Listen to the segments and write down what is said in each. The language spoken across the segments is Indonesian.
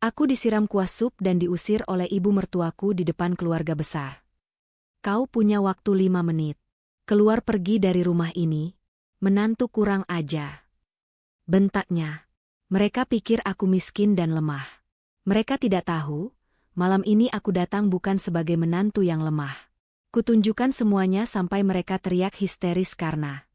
Aku disiram kuah sup dan diusir oleh ibu mertuaku di depan keluarga besar. Kau punya waktu 5 menit. Keluar pergi dari rumah ini. Menantu kurang ajar. Bentaknya. Mereka pikir aku miskin dan lemah. Mereka tidak tahu, malam ini aku datang bukan sebagai menantu yang lemah. Kutunjukkan semuanya sampai mereka teriak histeris karena.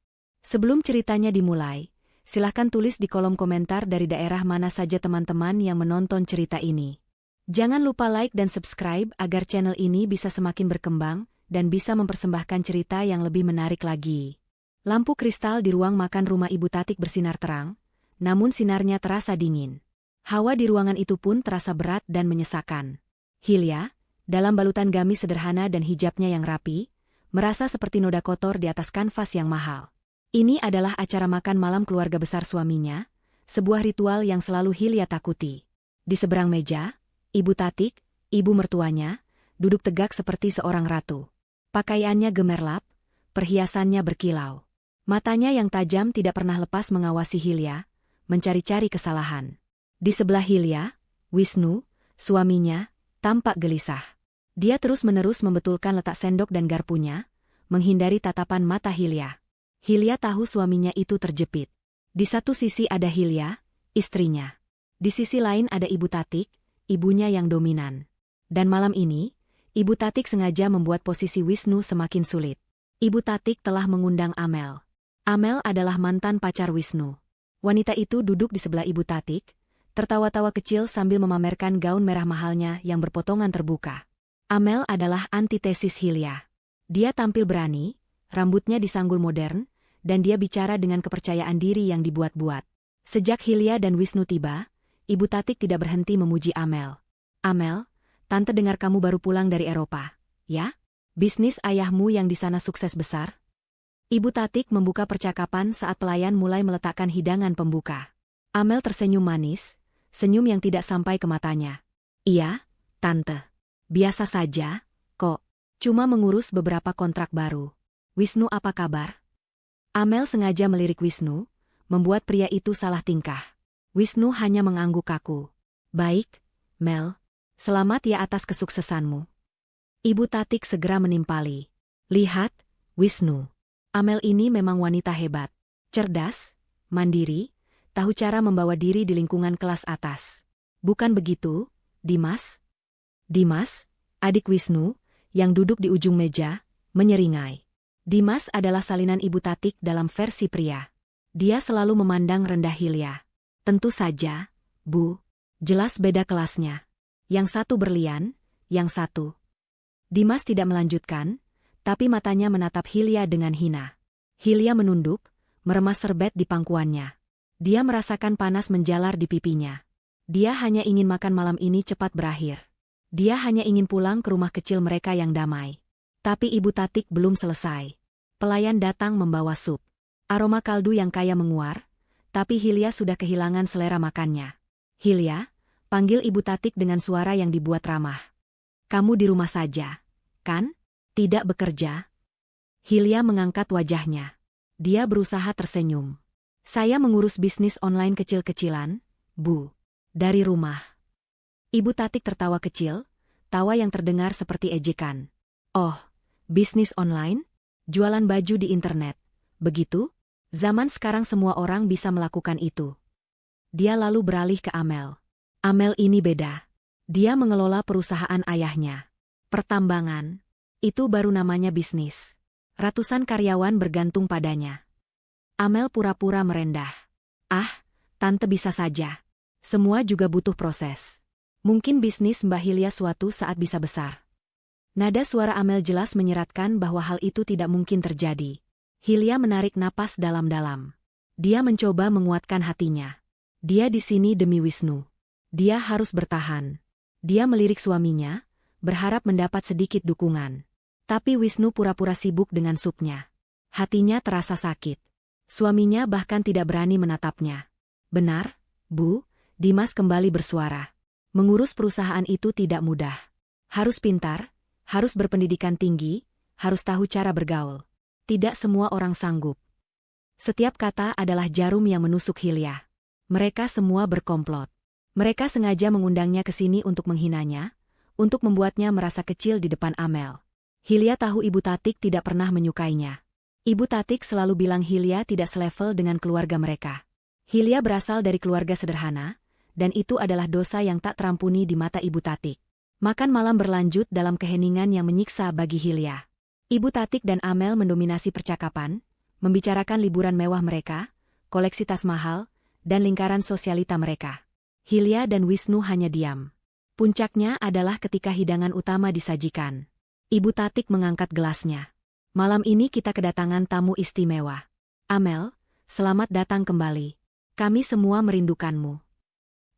Sebelum ceritanya dimulai, silahkan tulis di kolom komentar dari daerah mana saja teman-teman yang menonton cerita ini. Jangan lupa like dan subscribe agar channel ini bisa semakin berkembang dan bisa mempersembahkan cerita yang lebih menarik lagi. Lampu kristal di ruang makan rumah Ibu Tatik bersinar terang, namun sinarnya terasa dingin. Hawa di ruangan itu pun terasa berat dan menyesakan. Hilya, dalam balutan gamis sederhana dan hijabnya yang rapi, merasa seperti noda kotor di atas kanvas yang mahal. Ini adalah acara makan malam keluarga besar suaminya, sebuah ritual yang selalu Hilya takuti. Di seberang meja, Ibu Tatik, ibu mertuanya, duduk tegak seperti seorang ratu. Pakaiannya gemerlap, perhiasannya berkilau. Matanya yang tajam tidak pernah lepas mengawasi Hilya, mencari-cari kesalahan. Di sebelah Hilya, Wisnu, suaminya, tampak gelisah. Dia terus-menerus membetulkan letak sendok dan garpunya, menghindari tatapan mata Hilya. Hilya tahu suaminya itu terjepit. Di satu sisi ada Hilya, istrinya. Di sisi lain ada Ibu Tatik, ibunya yang dominan. Dan malam ini, Ibu Tatik sengaja membuat posisi Wisnu semakin sulit. Ibu Tatik telah mengundang Amel. Amel adalah mantan pacar Wisnu. Wanita itu duduk di sebelah Ibu Tatik, tertawa-tawa kecil sambil memamerkan gaun merah mahalnya yang berpotongan terbuka. Amel adalah antitesis Hilya. Dia tampil berani, rambutnya disanggul modern, dan dia bicara dengan kepercayaan diri yang dibuat-buat. Sejak Hilya dan Wisnu tiba, Ibu Tatik tidak berhenti memuji Amel. Amel, tante dengar kamu baru pulang dari Eropa, ya? Bisnis ayahmu yang di sana sukses besar? Ibu Tatik membuka percakapan saat pelayan mulai meletakkan hidangan pembuka. Amel tersenyum manis, senyum yang tidak sampai ke matanya. Iya, tante. Biasa saja, kok. Cuma mengurus beberapa kontrak baru. Wisnu apa kabar? Amel sengaja melirik Wisnu, membuat pria itu salah tingkah. Wisnu hanya mengangguk kaku. Baik, Mel. Selamat ya atas kesuksesanmu. Ibu Tatik segera menimpali. Lihat, Wisnu. Amel ini memang wanita hebat. Cerdas, mandiri, tahu cara membawa diri di lingkungan kelas atas. Bukan begitu, Dimas? Dimas, adik Wisnu, yang duduk di ujung meja, menyeringai. Dimas adalah salinan Ibu Tatik dalam versi pria. Dia selalu memandang rendah Hilya. Tentu saja, Bu. Jelas beda kelasnya. Yang satu berlian, yang satu. Dimas tidak melanjutkan, tapi matanya menatap Hilya dengan hina. Hilya menunduk, meremas serbet di pangkuannya. Dia merasakan panas menjalar di pipinya. Dia hanya ingin makan malam ini cepat berakhir. Dia hanya ingin pulang ke rumah kecil mereka yang damai. Tapi Ibu Tatik belum selesai. Pelayan datang membawa sup. Aroma kaldu yang kaya menguar, tapi Hilya sudah kehilangan selera makannya. Hilya, panggil Ibu Tatik dengan suara yang dibuat ramah. Kamu di rumah saja, kan? Tidak bekerja? Hilya mengangkat wajahnya. Dia berusaha tersenyum. Saya mengurus bisnis online kecil-kecilan, Bu. Dari rumah. Ibu Tatik tertawa kecil, tawa yang terdengar seperti ejekan. Oh, bisnis online? Jualan baju di internet. Begitu? Zaman sekarang semua orang bisa melakukan itu. Dia lalu beralih ke Amel. Amel ini beda. Dia mengelola perusahaan ayahnya. Pertambangan. Itu baru namanya bisnis. Ratusan karyawan bergantung padanya. Amel pura-pura merendah. Ah, tante bisa saja. Semua juga butuh proses. Mungkin bisnis Mbak Hilya suatu saat bisa besar. Nada suara Amel jelas menyeratkan bahwa hal itu tidak mungkin terjadi. Hilya menarik napas dalam-dalam. Dia mencoba menguatkan hatinya. Dia di sini demi Wisnu. Dia harus bertahan. Dia melirik suaminya, berharap mendapat sedikit dukungan. Tapi Wisnu pura-pura sibuk dengan supnya. Hatinya terasa sakit. Suaminya bahkan tidak berani menatapnya. Benar, Bu, Dimas kembali bersuara. Mengurus perusahaan itu tidak mudah. Harus pintar, harus berpendidikan tinggi, harus tahu cara bergaul. Tidak semua orang sanggup. Setiap kata adalah jarum yang menusuk Hilya. Mereka semua berkomplot. Mereka sengaja mengundangnya ke sini untuk menghinanya, untuk membuatnya merasa kecil di depan Amel. Hilya tahu Ibu Tatik tidak pernah menyukainya. Ibu Tatik selalu bilang Hilya tidak selevel dengan keluarga mereka. Hilya berasal dari keluarga sederhana, dan itu adalah dosa yang tak terampuni di mata Ibu Tatik. Makan malam berlanjut dalam keheningan yang menyiksa bagi Hilya. Ibu Tatik dan Amel mendominasi percakapan, membicarakan liburan mewah mereka, koleksi tas mahal, dan lingkaran sosialita mereka. Hilya dan Wisnu hanya diam. Puncaknya adalah ketika hidangan utama disajikan. Ibu Tatik mengangkat gelasnya. Malam ini kita kedatangan tamu istimewa. Amel, selamat datang kembali. Kami semua merindukanmu.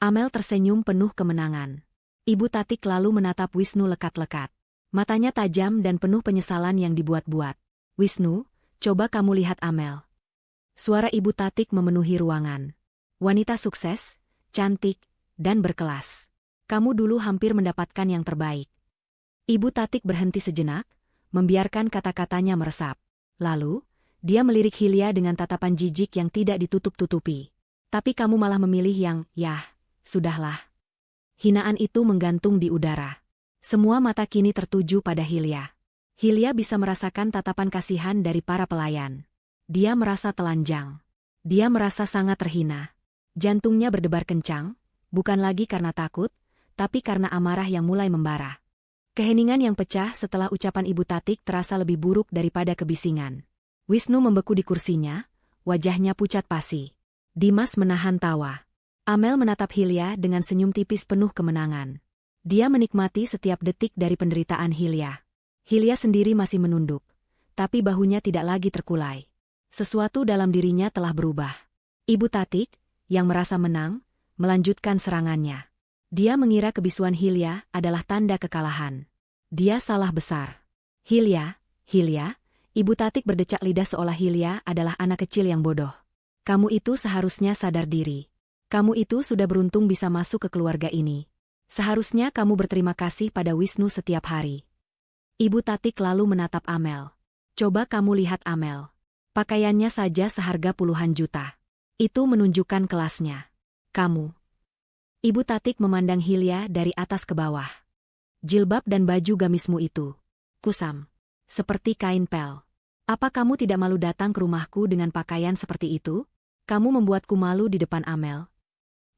Amel tersenyum penuh kemenangan. Ibu Tatik lalu menatap Wisnu lekat-lekat. Matanya tajam dan penuh penyesalan yang dibuat-buat. Wisnu, coba kamu lihat Amel. Suara Ibu Tatik memenuhi ruangan. Wanita sukses, cantik, dan berkelas. Kamu dulu hampir mendapatkan yang terbaik. Ibu Tatik berhenti sejenak, membiarkan kata-katanya meresap. Lalu, dia melirik Hilya dengan tatapan jijik yang tidak ditutup-tutupi. Tapi kamu malah memilih yang, yah, sudahlah. Hinaan itu menggantung di udara. Semua mata kini tertuju pada Hilya. Hilya bisa merasakan tatapan kasihan dari para pelayan. Dia merasa telanjang. Dia merasa sangat terhina. Jantungnya berdebar kencang, bukan lagi karena takut, tapi karena amarah yang mulai membara. Keheningan yang pecah setelah ucapan Ibu Tatik terasa lebih buruk daripada kebisingan. Wisnu membeku di kursinya, wajahnya pucat pasi. Dimas menahan tawa. Amel menatap Hilya dengan senyum tipis penuh kemenangan. Dia menikmati setiap detik dari penderitaan Hilya. Hilya sendiri masih menunduk, tapi bahunya tidak lagi terkulai. Sesuatu dalam dirinya telah berubah. Ibu Tatik, yang merasa menang, melanjutkan serangannya. Dia mengira kebisuan Hilya adalah tanda kekalahan. Dia salah besar. Hilya, Ibu Tatik berdecak lidah seolah Hilya adalah anak kecil yang bodoh. Kamu itu seharusnya sadar diri. Kamu itu sudah beruntung bisa masuk ke keluarga ini. Seharusnya kamu berterima kasih pada Wisnu setiap hari. Ibu Tatik lalu menatap Amel. Coba kamu lihat Amel. Pakaiannya saja seharga puluhan juta. Itu menunjukkan kelasnya. Kamu. Ibu Tatik memandang Hilya dari atas ke bawah. Jilbab dan baju gamismu itu. Kusam. Seperti kain pel. Apa kamu tidak malu datang ke rumahku dengan pakaian seperti itu? Kamu membuatku malu di depan Amel.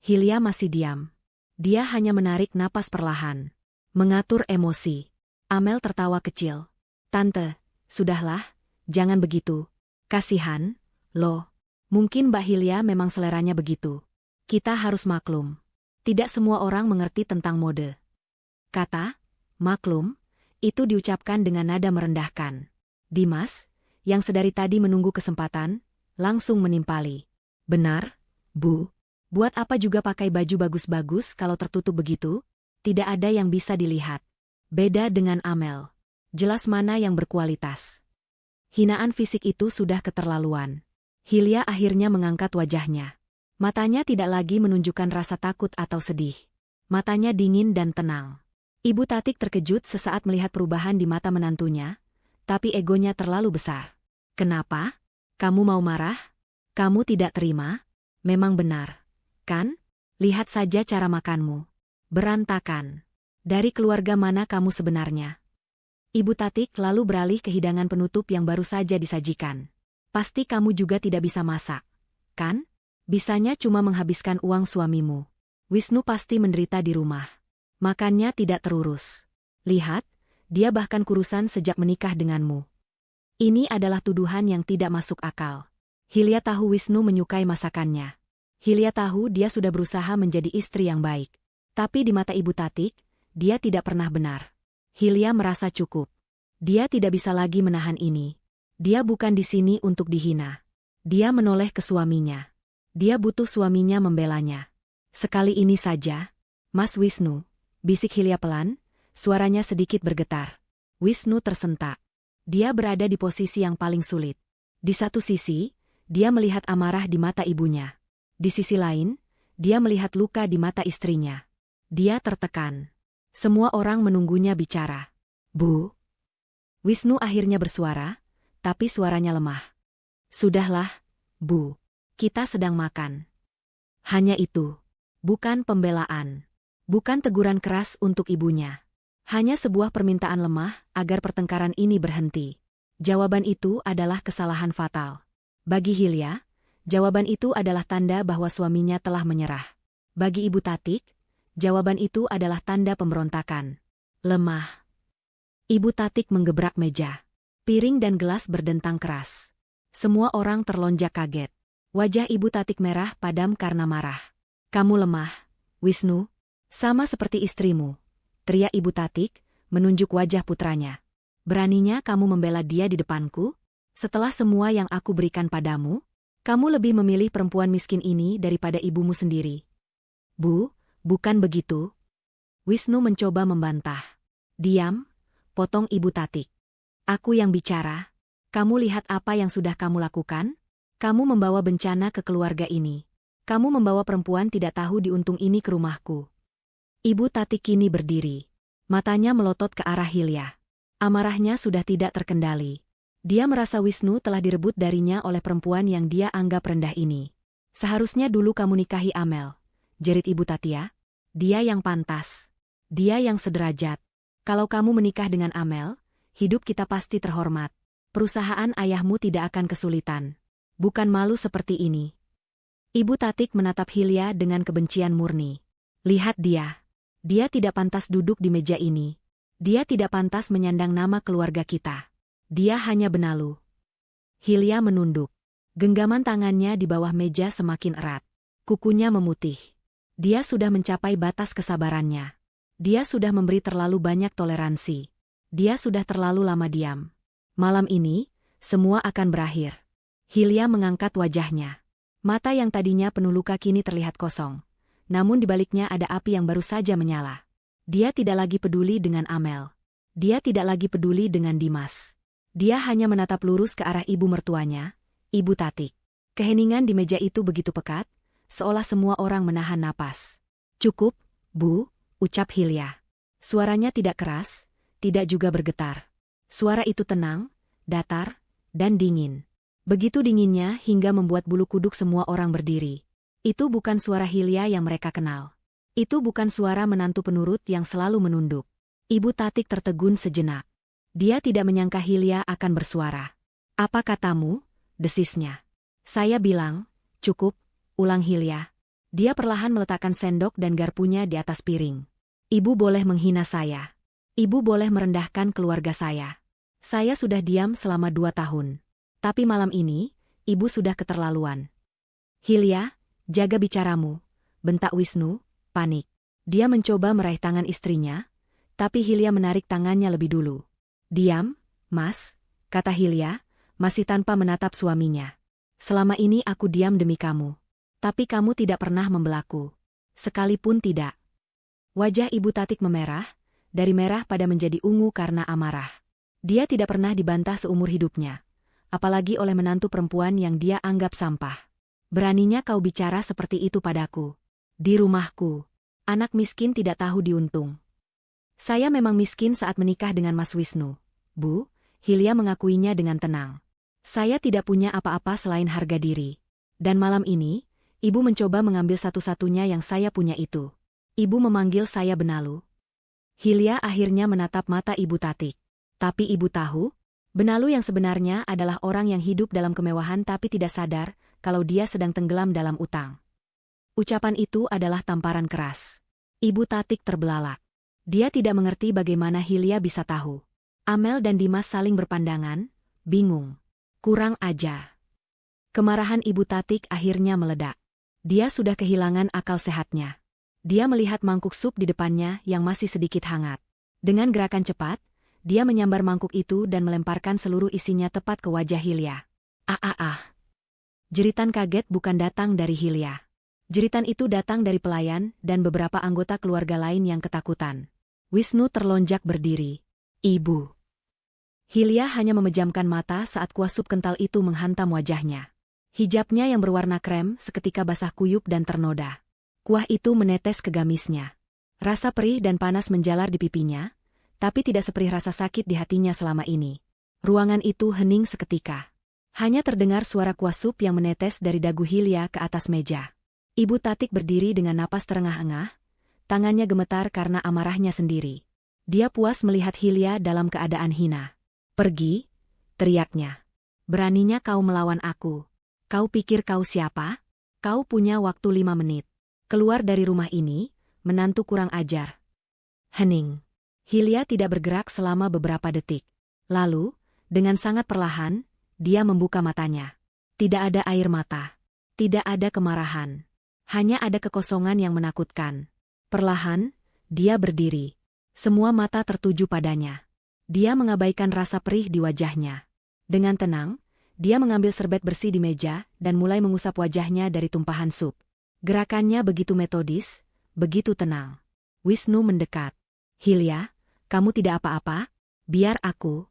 Hilya masih diam. Dia hanya menarik napas perlahan. Mengatur emosi. Amel tertawa kecil. Tante, sudahlah, jangan begitu. Kasihan, loh. Mungkin Mbak Hilya memang seleranya begitu. Kita harus maklum. Tidak semua orang mengerti tentang mode. Kata, maklum, itu diucapkan dengan nada merendahkan. Dimas, yang sedari tadi menunggu kesempatan, langsung menimpali. Benar, Bu. Buat apa juga pakai baju bagus-bagus kalau tertutup begitu? Tidak ada yang bisa dilihat. Beda dengan Amel. Jelas mana yang berkualitas. Hinaan fisik itu sudah keterlaluan. Hilya akhirnya mengangkat wajahnya. Matanya tidak lagi menunjukkan rasa takut atau sedih. Matanya dingin dan tenang. Ibu Tatik terkejut sesaat melihat perubahan di mata menantunya, tapi egonya terlalu besar. Kenapa? Kamu mau marah? Kamu tidak terima? Memang benar. Kan? Lihat saja cara makanmu. Berantakan. Dari keluarga mana kamu sebenarnya? Ibu Tatik lalu beralih ke hidangan penutup yang baru saja disajikan. Pasti kamu juga tidak bisa masak, kan? Bisanya cuma menghabiskan uang suamimu. Wisnu pasti menderita di rumah. Makannya tidak terurus. Lihat, dia bahkan kurusan sejak menikah denganmu. Ini adalah tuduhan yang tidak masuk akal. Hilya tahu Wisnu menyukai masakannya. Hilya tahu dia sudah berusaha menjadi istri yang baik. Tapi di mata Ibu Tatik, dia tidak pernah benar. Hilya merasa cukup. Dia tidak bisa lagi menahan ini. Dia bukan di sini untuk dihina. Dia menoleh ke suaminya. Dia butuh suaminya membelanya. Sekali ini saja, Mas Wisnu, bisik Hilya pelan, suaranya sedikit bergetar. Wisnu tersentak. Dia berada di posisi yang paling sulit. Di satu sisi, dia melihat amarah di mata ibunya. Di sisi lain, dia melihat luka di mata istrinya. Dia tertekan. Semua orang menunggunya bicara. Bu. Wisnu akhirnya bersuara, tapi suaranya lemah. Sudahlah, Bu. Kita sedang makan. Hanya itu. Bukan pembelaan. Bukan teguran keras untuk ibunya. Hanya sebuah permintaan lemah agar pertengkaran ini berhenti. Jawaban itu adalah kesalahan fatal. Bagi Hilya, jawaban itu adalah tanda bahwa suaminya telah menyerah. Bagi Ibu Tatik, jawaban itu adalah tanda pemberontakan. Lemah. Ibu Tatik menggebrak meja. Piring dan gelas berdentang keras. Semua orang terlonjak kaget. Wajah Ibu Tatik merah padam karena marah. Kamu lemah, Wisnu. Sama seperti istrimu, teriak Ibu Tatik, menunjuk wajah putranya. Beraninya kamu membela dia di depanku? Setelah semua yang aku berikan padamu, kamu lebih memilih perempuan miskin ini daripada ibumu sendiri. Bu, bukan begitu. Wisnu mencoba membantah. Diam, potong Ibu Tatik. Aku yang bicara. Kamu lihat apa yang sudah kamu lakukan? Kamu membawa bencana ke keluarga ini. Kamu membawa perempuan tidak tahu diuntung ini ke rumahku. Ibu Tatik kini berdiri. Matanya melotot ke arah Hilya. Amarahnya sudah tidak terkendali. Dia merasa Wisnu telah direbut darinya oleh perempuan yang dia anggap rendah ini. Seharusnya dulu kamu nikahi Amel, jerit Ibu Tatia. Dia yang pantas. Dia yang sederajat. Kalau kamu menikah dengan Amel, hidup kita pasti terhormat. Perusahaan ayahmu tidak akan kesulitan. Bukan malu seperti ini. Ibu Tatik menatap Hilya dengan kebencian murni. Lihat dia. Dia tidak pantas duduk di meja ini. Dia tidak pantas menyandang nama keluarga kita. Dia hanya benalu. Hilya menunduk. Genggaman tangannya di bawah meja semakin erat. Kukunya memutih. Dia sudah mencapai batas kesabarannya. Dia sudah memberi terlalu banyak toleransi. Dia sudah terlalu lama diam. Malam ini, semua akan berakhir. Hilya mengangkat wajahnya. Mata yang tadinya penuh luka kini terlihat kosong. Namun di baliknya ada api yang baru saja menyala. Dia tidak lagi peduli dengan Amel. Dia tidak lagi peduli dengan Dimas. Dia hanya menatap lurus ke arah ibu mertuanya, Ibu Tatik. Keheningan di meja itu begitu pekat, seolah semua orang menahan napas. Cukup, Bu, ucap Hilya. Suaranya tidak keras, tidak juga bergetar. Suara itu tenang, datar, dan dingin. Begitu dinginnya hingga membuat bulu kuduk semua orang berdiri. Itu bukan suara Hilya yang mereka kenal. Itu bukan suara menantu penurut yang selalu menunduk. Ibu Tatik tertegun sejenak. Dia tidak menyangka Hilya akan bersuara. Apa katamu? Desisnya. Saya bilang, cukup, ulang Hilya. Dia perlahan meletakkan sendok dan garpunya di atas piring. Ibu boleh menghina saya. Ibu boleh merendahkan keluarga saya. Saya sudah diam selama 2 tahun. Tapi malam ini, ibu sudah keterlaluan. Hilya, jaga bicaramu, bentak Wisnu, panik. Dia mencoba meraih tangan istrinya, tapi Hilya menarik tangannya lebih dulu. Diam, Mas, kata Hilya, masih tanpa menatap suaminya. Selama ini aku diam demi kamu. Tapi kamu tidak pernah membelaku. Sekalipun tidak. Wajah Ibu Tatik memerah, dari merah pada menjadi ungu karena amarah. Dia tidak pernah dibantah seumur hidupnya, apalagi oleh menantu perempuan yang dia anggap sampah. Beraninya kau bicara seperti itu padaku. Di rumahku. Anak miskin tidak tahu diuntung. Saya memang miskin saat menikah dengan Mas Wisnu. Bu, Hilya mengakuinya dengan tenang. Saya tidak punya apa-apa selain harga diri. Dan malam ini, ibu mencoba mengambil satu-satunya yang saya punya itu. Ibu memanggil saya benalu. Hilya akhirnya menatap mata Ibu Tatik. Tapi ibu tahu, benalu yang sebenarnya adalah orang yang hidup dalam kemewahan tapi tidak sadar kalau dia sedang tenggelam dalam utang. Ucapan itu adalah tamparan keras. Ibu Tatik terbelalak. Dia tidak mengerti bagaimana Hilya bisa tahu. Amel dan Dimas saling berpandangan, bingung. Kurang ajar. Kemarahan Ibu Tatik akhirnya meledak. Dia sudah kehilangan akal sehatnya. Dia melihat mangkuk sup di depannya yang masih sedikit hangat. Dengan gerakan cepat, dia menyambar mangkuk itu dan melemparkan seluruh isinya tepat ke wajah Hilya. Ah. Jeritan kaget bukan datang dari Hilya. Jeritan itu datang dari pelayan dan beberapa anggota keluarga lain yang ketakutan. Wisnu terlonjak berdiri. Ibu. Hilya hanya memejamkan mata saat kuah sup kental itu menghantam wajahnya. Hijabnya yang berwarna krem seketika basah kuyup dan ternoda. Kuah itu menetes ke gamisnya. Rasa perih dan panas menjalar di pipinya, tapi tidak seperih rasa sakit di hatinya selama ini. Ruangan itu hening seketika. Hanya terdengar suara kuah sup yang menetes dari dagu Hilya ke atas meja. Ibu Tatik berdiri dengan napas terengah-engah, tangannya gemetar karena amarahnya sendiri. Dia puas melihat Hilya dalam keadaan hina. "Pergi," teriaknya. "Beraninya kau melawan aku. Kau pikir kau siapa? Kau punya waktu 5 menit. Keluar dari rumah ini, menantu kurang ajar." Hening. Hilya tidak bergerak selama beberapa detik. Lalu, dengan sangat perlahan, dia membuka matanya. Tidak ada air mata. Tidak ada kemarahan. Hanya ada kekosongan yang menakutkan. Perlahan, dia berdiri. Semua mata tertuju padanya. Dia mengabaikan rasa perih di wajahnya. Dengan tenang, dia mengambil serbet bersih di meja dan mulai mengusap wajahnya dari tumpahan sup. Gerakannya begitu metodis, begitu tenang. Wisnu mendekat. "Hilya, kamu tidak apa-apa? Biar aku."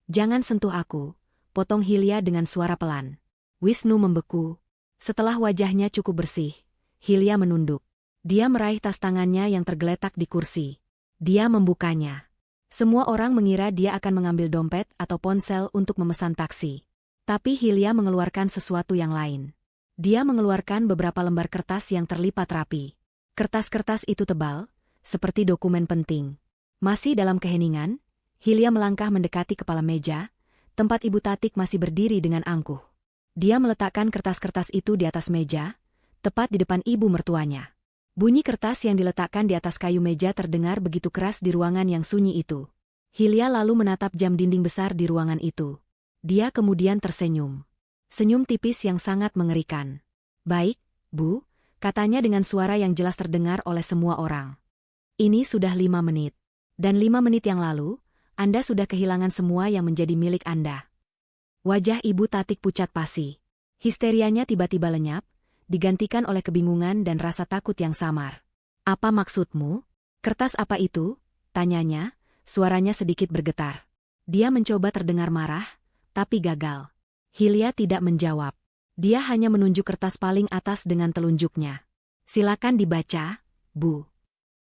"Jangan sentuh aku," potong Hilya dengan suara pelan. Wisnu membeku. Setelah wajahnya cukup bersih, Hilya menunduk. Dia meraih tas tangannya yang tergeletak di kursi. Dia membukanya. Semua orang mengira dia akan mengambil dompet atau ponsel untuk memesan taksi. Tapi Hilya mengeluarkan sesuatu yang lain. Dia mengeluarkan beberapa lembar kertas yang terlipat rapi. Kertas-kertas itu tebal, seperti dokumen penting. Masih dalam keheningan, Hilya melangkah mendekati kepala meja, tempat Ibu Tatik masih berdiri dengan angkuh. Dia meletakkan kertas-kertas itu di atas meja, tepat di depan ibu mertuanya. Bunyi kertas yang diletakkan di atas kayu meja terdengar begitu keras di ruangan yang sunyi itu. Hilya lalu menatap jam dinding besar di ruangan itu. Dia kemudian tersenyum. Senyum tipis yang sangat mengerikan. "Baik, Bu," katanya dengan suara yang jelas terdengar oleh semua orang. "Ini sudah 5 menit. Dan 5 menit yang lalu, Anda sudah kehilangan semua yang menjadi milik Anda." Wajah Ibu Tatik pucat pasi. Histerianya tiba-tiba lenyap, digantikan oleh kebingungan dan rasa takut yang samar. "Apa maksudmu? Kertas apa itu?" tanyanya, suaranya sedikit bergetar. Dia mencoba terdengar marah, tapi gagal. Hilya tidak menjawab. Dia hanya menunjuk kertas paling atas dengan telunjuknya. "Silakan dibaca, Bu."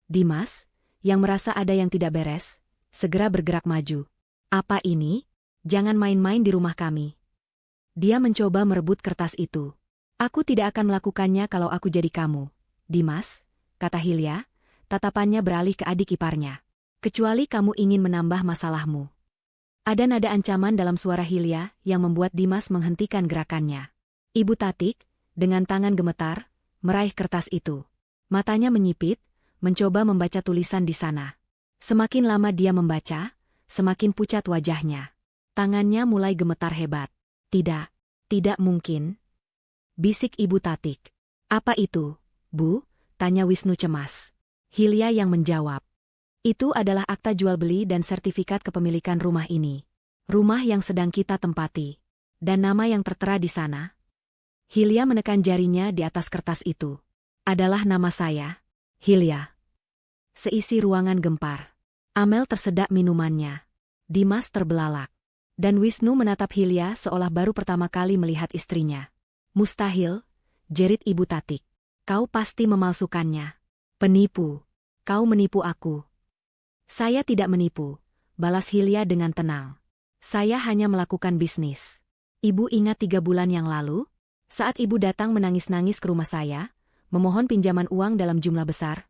Dimas, yang merasa ada yang tidak beres, segera bergerak maju. "Apa ini? Jangan main-main di rumah kami." Dia mencoba merebut kertas itu. "Aku tidak akan melakukannya kalau aku jadi kamu, Dimas," kata Hilya, tatapannya beralih ke adik iparnya. "Kecuali kamu ingin menambah masalahmu." Ada nada ancaman dalam suara Hilya yang membuat Dimas menghentikan gerakannya. Ibu Tatik, dengan tangan gemetar, meraih kertas itu. Matanya menyipit, mencoba membaca tulisan di sana. Semakin lama dia membaca, semakin pucat wajahnya. Tangannya mulai gemetar hebat. "Tidak, tidak mungkin," bisik Ibu Tatik. "Apa itu, Bu?" tanya Wisnu cemas. Hilya yang menjawab. "Itu adalah akta jual beli dan sertifikat kepemilikan rumah ini. Rumah yang sedang kita tempati. Dan nama yang tertera di sana." Hilya menekan jarinya di atas kertas itu. "Adalah nama saya, Hilya." Seisi ruangan gempar. Amel tersedak minumannya. Dimas terbelalak. Dan Wisnu menatap Hilya seolah baru pertama kali melihat istrinya. "Mustahil," jerit Ibu Tatik. "Kau pasti memalsukannya. Penipu. Kau menipu aku." "Saya tidak menipu," balas Hilya dengan tenang. "Saya hanya melakukan bisnis. Ibu ingat 3 bulan yang lalu? Saat ibu datang menangis-nangis ke rumah saya, memohon pinjaman uang dalam jumlah besar?"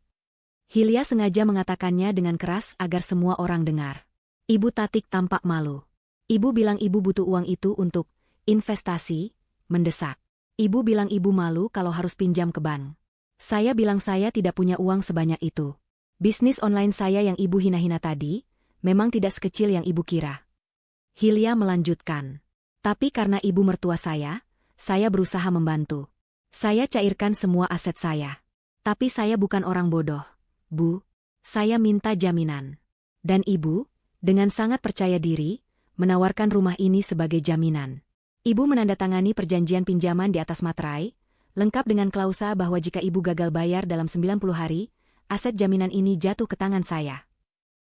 Hilya sengaja mengatakannya dengan keras agar semua orang dengar. Ibu Tatik tampak malu. "Ibu bilang ibu butuh uang itu untuk investasi," mendesak. "Ibu bilang ibu malu kalau harus pinjam ke bank. Saya bilang saya tidak punya uang sebanyak itu. Bisnis online saya yang ibu hina-hina tadi, memang tidak sekecil yang ibu kira." Hilya melanjutkan. "Tapi karena ibu mertua saya berusaha membantu. Saya cairkan semua aset saya. Tapi saya bukan orang bodoh, Bu. Saya minta jaminan. Dan ibu, dengan sangat percaya diri, menawarkan rumah ini sebagai jaminan. Ibu menandatangani perjanjian pinjaman di atas materai, lengkap dengan klausa bahwa jika ibu gagal bayar dalam 90 hari, aset jaminan ini jatuh ke tangan saya."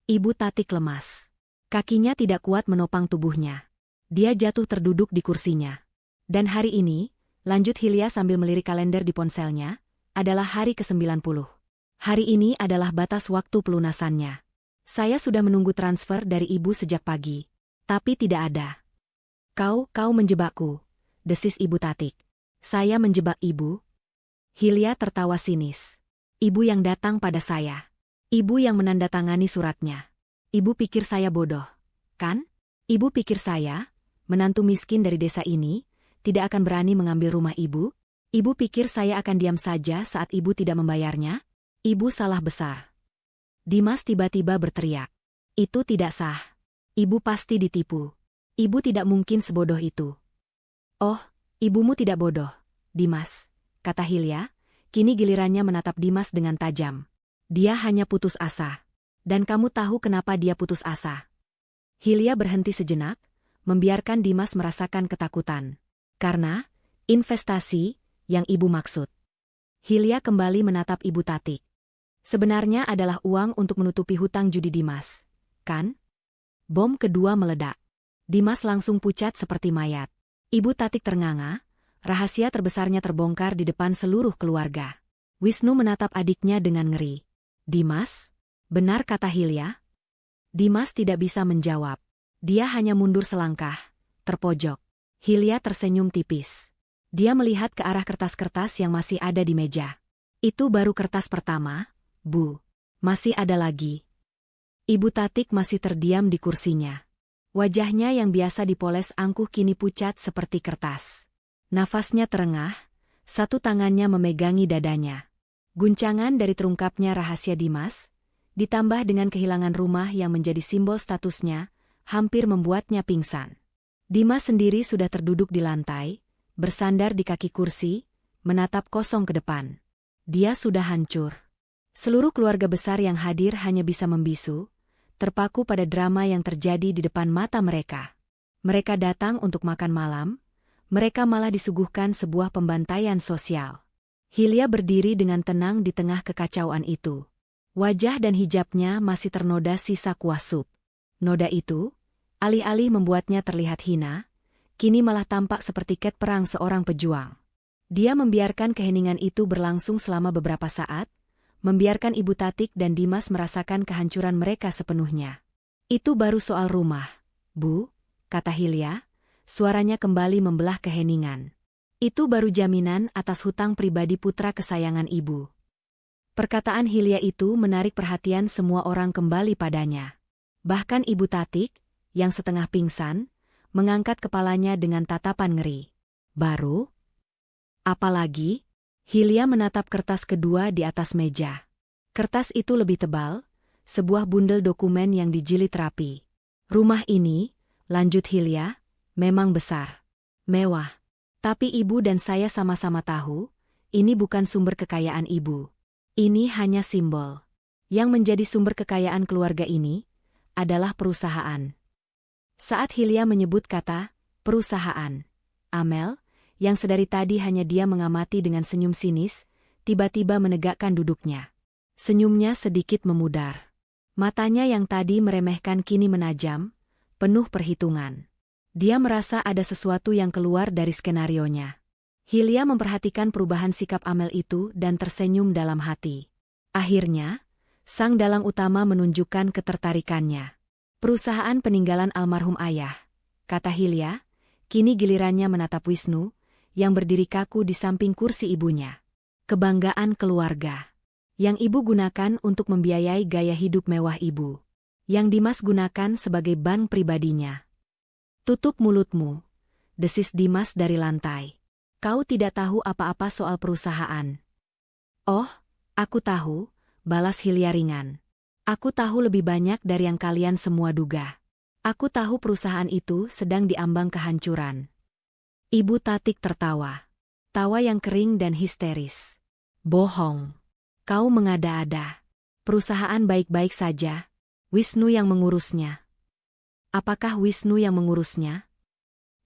Ibu Tatik lemas. Kakinya tidak kuat menopang tubuhnya. Dia jatuh terduduk di kursinya. "Dan hari ini," lanjut Hilya sambil melirik kalender di ponselnya, "adalah hari ke-90. Hari ini adalah batas waktu pelunasannya. Saya sudah menunggu transfer dari ibu sejak pagi. Tapi tidak ada." Kau menjebakku," desis Ibu Tatik. "Saya menjebak ibu?" Hilya tertawa sinis. Ibu yang datang pada saya. Ibu yang menandatangani suratnya. Ibu pikir saya bodoh, kan? Ibu pikir saya, menantu miskin dari desa ini, tidak akan berani mengambil rumah ibu? Ibu pikir saya akan diam saja saat ibu tidak membayarnya? Ibu salah besar. Dimas tiba-tiba berteriak. Itu tidak sah. Ibu pasti ditipu. Ibu tidak mungkin sebodoh itu. Oh, ibumu tidak bodoh, Dimas, kata Hilya. Kini gilirannya menatap Dimas dengan tajam. Dia hanya putus asa. Dan kamu tahu kenapa dia putus asa? Hilya berhenti sejenak, membiarkan Dimas merasakan ketakutan. Karena investasi yang ibu maksud. Hilya kembali menatap Ibu Tatik. Sebenarnya adalah uang untuk menutupi hutang judi Dimas, kan? Bom kedua meledak. Dimas langsung pucat seperti mayat. Ibu Tatik ternganga, rahasia terbesarnya terbongkar di depan seluruh keluarga. Wisnu menatap adiknya dengan ngeri. Dimas? Benar kata Hilya? Dimas tidak bisa menjawab. Dia hanya mundur selangkah, terpojok. Hilya tersenyum tipis. Dia melihat ke arah kertas-kertas yang masih ada di meja. Itu baru kertas pertama, Bu. Masih ada lagi. Ibu Tatik masih terdiam di kursinya. Wajahnya yang biasa dipoles angkuh kini pucat seperti kertas. Nafasnya terengah, satu tangannya memegangi dadanya. Guncangan dari terungkapnya rahasia Dimas, ditambah dengan kehilangan rumah yang menjadi simbol statusnya, hampir membuatnya pingsan. Dimas sendiri sudah terduduk di lantai, bersandar di kaki kursi, menatap kosong ke depan. Dia sudah hancur. Seluruh keluarga besar yang hadir hanya bisa membisu, terpaku pada drama yang terjadi di depan mata mereka. Mereka datang untuk makan malam, mereka malah disuguhkan sebuah pembantaian sosial. Hilya berdiri dengan tenang di tengah kekacauan itu. Wajah dan hijabnya masih ternoda sisa kuah sup. Noda itu, alih-alih membuatnya terlihat hina, kini malah tampak seperti ket perang seorang pejuang. Dia membiarkan keheningan itu berlangsung selama beberapa saat, membiarkan Ibu Tatik dan Dimas merasakan kehancuran mereka sepenuhnya. Itu baru soal rumah, Bu, kata Hilya. Suaranya kembali membelah keheningan. Itu baru jaminan atas hutang pribadi putra kesayangan ibu. Perkataan Hilya itu menarik perhatian semua orang kembali padanya. Bahkan Ibu Tatik, yang setengah pingsan, mengangkat kepalanya dengan tatapan ngeri. Baru? Apalagi? Hilya menatap kertas kedua di atas meja. Kertas itu lebih tebal, sebuah bundel dokumen yang dijilid rapi. Rumah ini, lanjut Hilya, memang besar, mewah. Tapi ibu dan saya sama-sama tahu, ini bukan sumber kekayaan ibu. Ini hanya simbol. Yang menjadi sumber kekayaan keluarga ini adalah perusahaan. Saat Hilya menyebut kata perusahaan, Amel, yang sedari tadi hanya dia mengamati dengan senyum sinis, tiba-tiba menegakkan duduknya. Senyumnya sedikit memudar. Matanya yang tadi meremehkan kini menajam, penuh perhitungan. Dia merasa ada sesuatu yang keluar dari skenarionya. Hilya memperhatikan perubahan sikap Amel itu dan tersenyum dalam hati. Akhirnya, sang dalang utama menunjukkan ketertarikannya. Perusahaan peninggalan almarhum ayah, kata Hilya, kini gilirannya menatap Wisnu, yang berdiri kaku di samping kursi ibunya. Kebanggaan keluarga. Yang ibu gunakan untuk membiayai gaya hidup mewah ibu. Yang Dimas gunakan sebagai bank pribadinya. Tutup mulutmu, desis Dimas dari lantai. Kau tidak tahu apa-apa soal perusahaan. Oh, aku tahu, balas Hilya ringan. Aku tahu lebih banyak dari yang kalian semua duga. Aku tahu perusahaan itu sedang diambang kehancuran. Ibu Tatik tertawa. Tawa yang kering dan histeris. Bohong. Kau mengada-ada. Perusahaan baik-baik saja. Wisnu yang mengurusnya. Apakah Wisnu yang mengurusnya?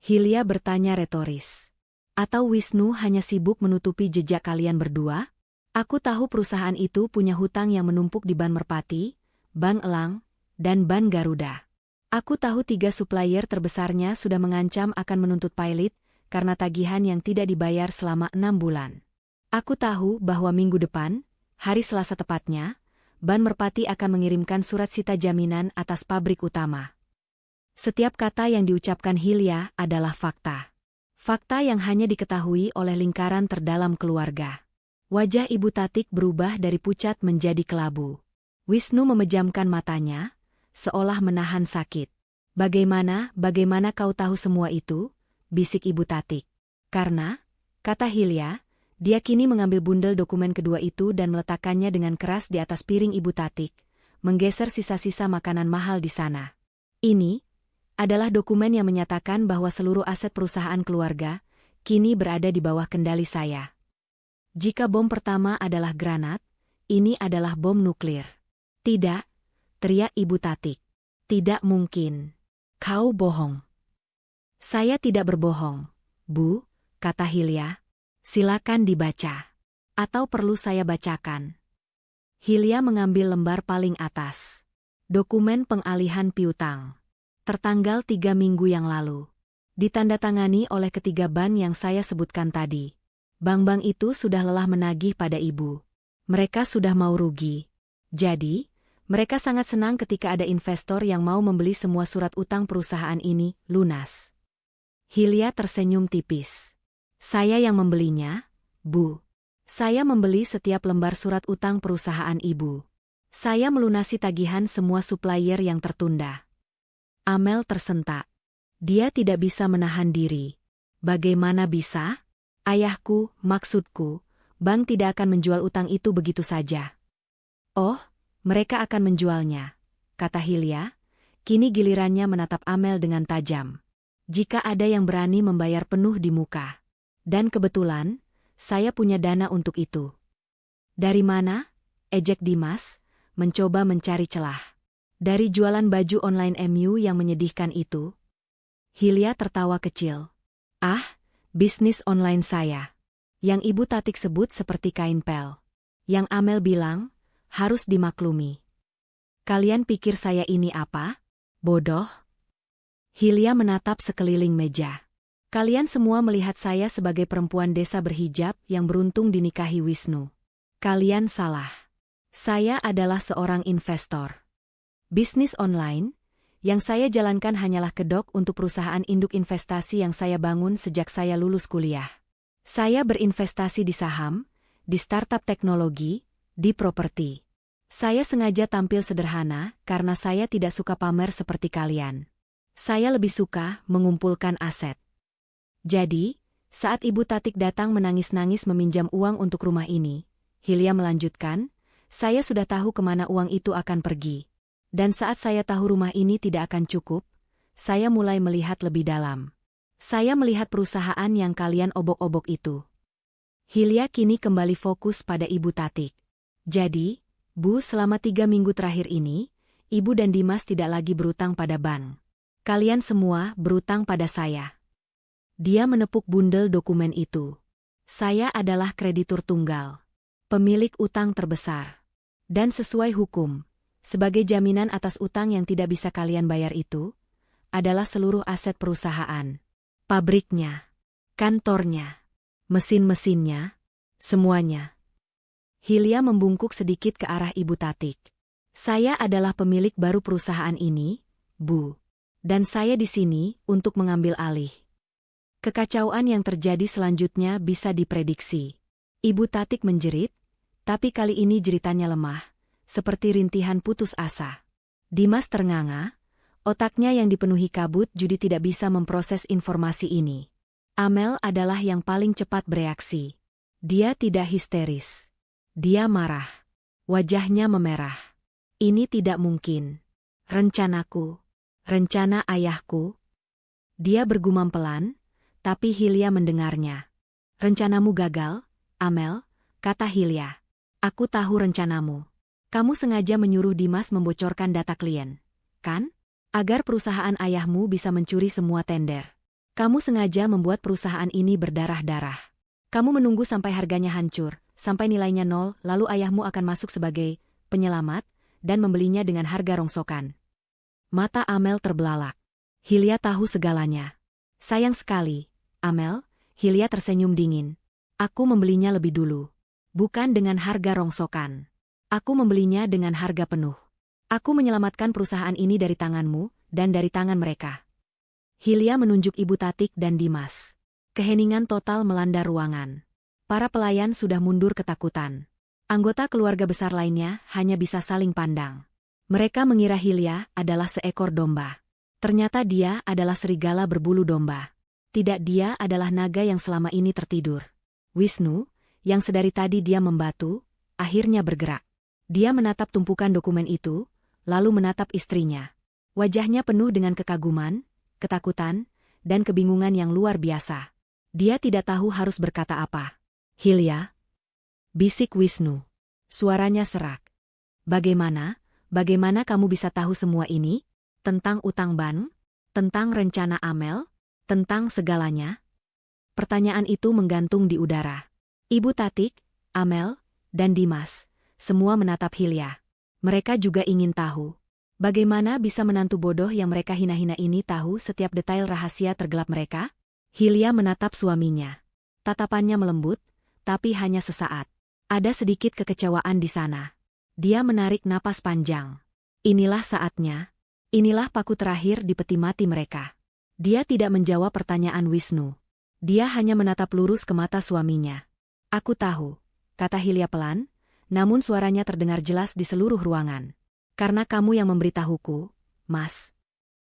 Hilya bertanya retoris. Atau Wisnu hanya sibuk menutupi jejak kalian berdua? Aku tahu perusahaan itu punya hutang yang menumpuk di Ban Merpati, Ban Elang, dan Ban Garuda. Aku tahu 3 supplier terbesarnya sudah mengancam akan menuntut pilot karena tagihan yang tidak dibayar selama 6 bulan. Aku tahu bahwa minggu depan, hari Selasa tepatnya, Ban Merpati akan mengirimkan surat sita jaminan atas pabrik utama. Setiap kata yang diucapkan Hilya adalah fakta. Fakta yang hanya diketahui oleh lingkaran terdalam keluarga. Wajah Ibu Tatik berubah dari pucat menjadi kelabu. Wisnu memejamkan matanya, seolah menahan sakit. Bagaimana kau tahu semua itu? Bisik Ibu Tatik. Karena, kata Hilya, dia kini mengambil bundel dokumen kedua itu dan meletakkannya dengan keras di atas piring Ibu Tatik, menggeser sisa-sisa makanan mahal di sana. Ini adalah dokumen yang menyatakan bahwa seluruh aset perusahaan keluarga kini berada di bawah kendali saya. Jika bom pertama adalah granat, ini adalah bom nuklir. Tidak, teriak Ibu Tatik. Tidak mungkin. Kau bohong. Saya tidak berbohong, Bu, kata Hilya. Silakan dibaca. Atau perlu saya bacakan? Hilya mengambil lembar paling atas. Dokumen pengalihan piutang. Tertanggal 3 minggu yang lalu. Ditandatangani oleh ketiga bank yang saya sebutkan tadi. Bank-bank itu sudah lelah menagih pada Ibu. Mereka sudah mau rugi. Jadi, mereka sangat senang ketika ada investor yang mau membeli semua surat utang perusahaan ini lunas. Hilya tersenyum tipis. Saya yang membelinya, Bu. Saya membeli setiap lembar surat utang perusahaan Ibu. Saya melunasi tagihan semua supplier yang tertunda. Amel tersentak. Dia tidak bisa menahan diri. Bagaimana bisa? Ayahku, maksudku, bank tidak akan menjual utang itu begitu saja. Oh, mereka akan menjualnya, kata Hilya. Kini gilirannya menatap Amel dengan tajam. Jika ada yang berani membayar penuh di muka. Dan kebetulan, saya punya dana untuk itu. Dari mana? Ejek Dimas, mencoba mencari celah. Dari jualan baju online MU yang menyedihkan itu. Hilya tertawa kecil. Ah, bisnis online saya. Yang Ibu Tatik sebut seperti kain pel. Yang Amel bilang, harus dimaklumi. Kalian pikir saya ini apa? Bodoh? Hilya menatap sekeliling meja. Kalian semua melihat saya sebagai perempuan desa berhijab yang beruntung dinikahi Wisnu. Kalian salah. Saya adalah seorang investor. Bisnis online, yang saya jalankan hanyalah kedok untuk perusahaan induk investasi yang saya bangun sejak saya lulus kuliah. Saya berinvestasi di saham, di startup teknologi, di properti. Saya sengaja tampil sederhana karena saya tidak suka pamer seperti kalian. Saya lebih suka mengumpulkan aset. Jadi, saat Ibu Tatik datang menangis-nangis meminjam uang untuk rumah ini, Hilya melanjutkan, saya sudah tahu kemana uang itu akan pergi. Dan saat saya tahu rumah ini tidak akan cukup, saya mulai melihat lebih dalam. Saya melihat perusahaan yang kalian obok-obok itu. Hilya kini kembali fokus pada Ibu Tatik. Jadi, Bu, selama 3 minggu terakhir ini, Ibu dan Dimas tidak lagi berutang pada bank. Kalian semua berutang pada saya. Dia menepuk bundel dokumen itu. Saya adalah kreditur tunggal. Pemilik utang terbesar. Dan sesuai hukum, sebagai jaminan atas utang yang tidak bisa kalian bayar itu, adalah seluruh aset perusahaan. Pabriknya, kantornya, mesin-mesinnya, semuanya. Hilya membungkuk sedikit ke arah Ibu Tatik. Saya adalah pemilik baru perusahaan ini, Bu. Dan saya di sini untuk mengambil alih. Kekacauan yang terjadi selanjutnya bisa diprediksi. Ibu Tatik menjerit, tapi kali ini jeritannya lemah. Seperti rintihan putus asa. Dimas ternganga, otaknya yang dipenuhi kabut judi tidak bisa memproses informasi ini. Amel adalah yang paling cepat bereaksi. Dia tidak histeris. Dia marah. Wajahnya memerah. Ini tidak mungkin. Rencanaku. Rencana ayahku. Dia bergumam pelan, tapi Hilya mendengarnya. Rencanamu gagal, Amel, kata Hilya. Aku tahu rencanamu. Kamu sengaja menyuruh Dimas membocorkan data klien, kan? Agar perusahaan ayahmu bisa mencuri semua tender. Kamu sengaja membuat perusahaan ini berdarah-darah. Kamu menunggu sampai harganya hancur, sampai nilainya nol, lalu ayahmu akan masuk sebagai penyelamat dan membelinya dengan harga rongsokan. Mata Amel terbelalak. Hilya tahu segalanya. Sayang sekali, Amel, Hilya tersenyum dingin. Aku membelinya lebih dulu. Bukan dengan harga rongsokan. Aku membelinya dengan harga penuh. Aku menyelamatkan perusahaan ini dari tanganmu dan dari tangan mereka. Hilya menunjuk Ibu Tatik dan Dimas. Keheningan total melanda ruangan. Para pelayan sudah mundur ketakutan. Anggota keluarga besar lainnya hanya bisa saling pandang. Mereka mengira Hilya adalah seekor domba. Ternyata dia adalah serigala berbulu domba. Tidak, dia adalah naga yang selama ini tertidur. Wisnu, yang sedari tadi dia membatu, akhirnya bergerak. Dia menatap tumpukan dokumen itu, lalu menatap istrinya. Wajahnya penuh dengan kekaguman, ketakutan, dan kebingungan yang luar biasa. Dia tidak tahu harus berkata apa. "Hilya," bisik Wisnu. Suaranya serak. Bagaimana kamu bisa tahu semua ini? Tentang utang Ban? Tentang rencana Amel? Tentang segalanya?" Pertanyaan itu menggantung di udara. Ibu Tatik, Amel, dan Dimas semua menatap Hilya. Mereka juga ingin tahu. Bagaimana bisa menantu bodoh yang mereka hina-hina ini tahu setiap detail rahasia tergelap mereka? Hilya menatap suaminya. Tatapannya melembut, tapi hanya sesaat. Ada sedikit kekecewaan di sana. Dia menarik napas panjang. Inilah saatnya. Inilah paku terakhir di peti mati mereka. Dia tidak menjawab pertanyaan Wisnu. Dia hanya menatap lurus ke mata suaminya. "Aku tahu," kata Hilya pelan, namun suaranya terdengar jelas di seluruh ruangan. "Karena kamu yang memberitahuku, Mas."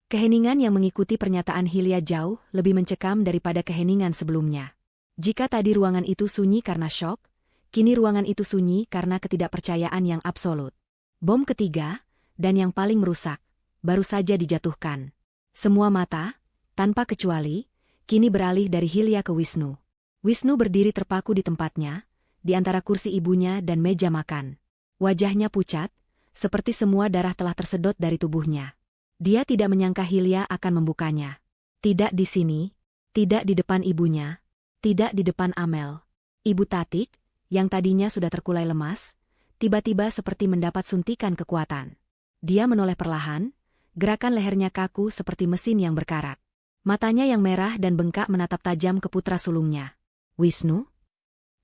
Keheningan yang mengikuti pernyataan Hilya jauh lebih mencekam daripada keheningan sebelumnya. Jika tadi ruangan itu sunyi karena syok, kini ruangan itu sunyi karena ketidakpercayaan yang absolut. Bom ketiga, dan yang paling merusak, baru saja dijatuhkan. Semua mata, tanpa kecuali, kini beralih dari Hilya ke Wisnu. Wisnu berdiri terpaku di tempatnya, di antara kursi ibunya dan meja makan. Wajahnya pucat, seperti semua darah telah tersedot dari tubuhnya. Dia tidak menyangka Hilya akan membukanya. Tidak di sini, tidak di depan ibunya, tidak di depan Amel. Ibu Tatik, yang tadinya sudah terkulai lemas, tiba-tiba seperti mendapat suntikan kekuatan. Dia menoleh perlahan, gerakan lehernya kaku seperti mesin yang berkarat. Matanya yang merah dan bengkak menatap tajam ke putra sulungnya. "Wisnu?"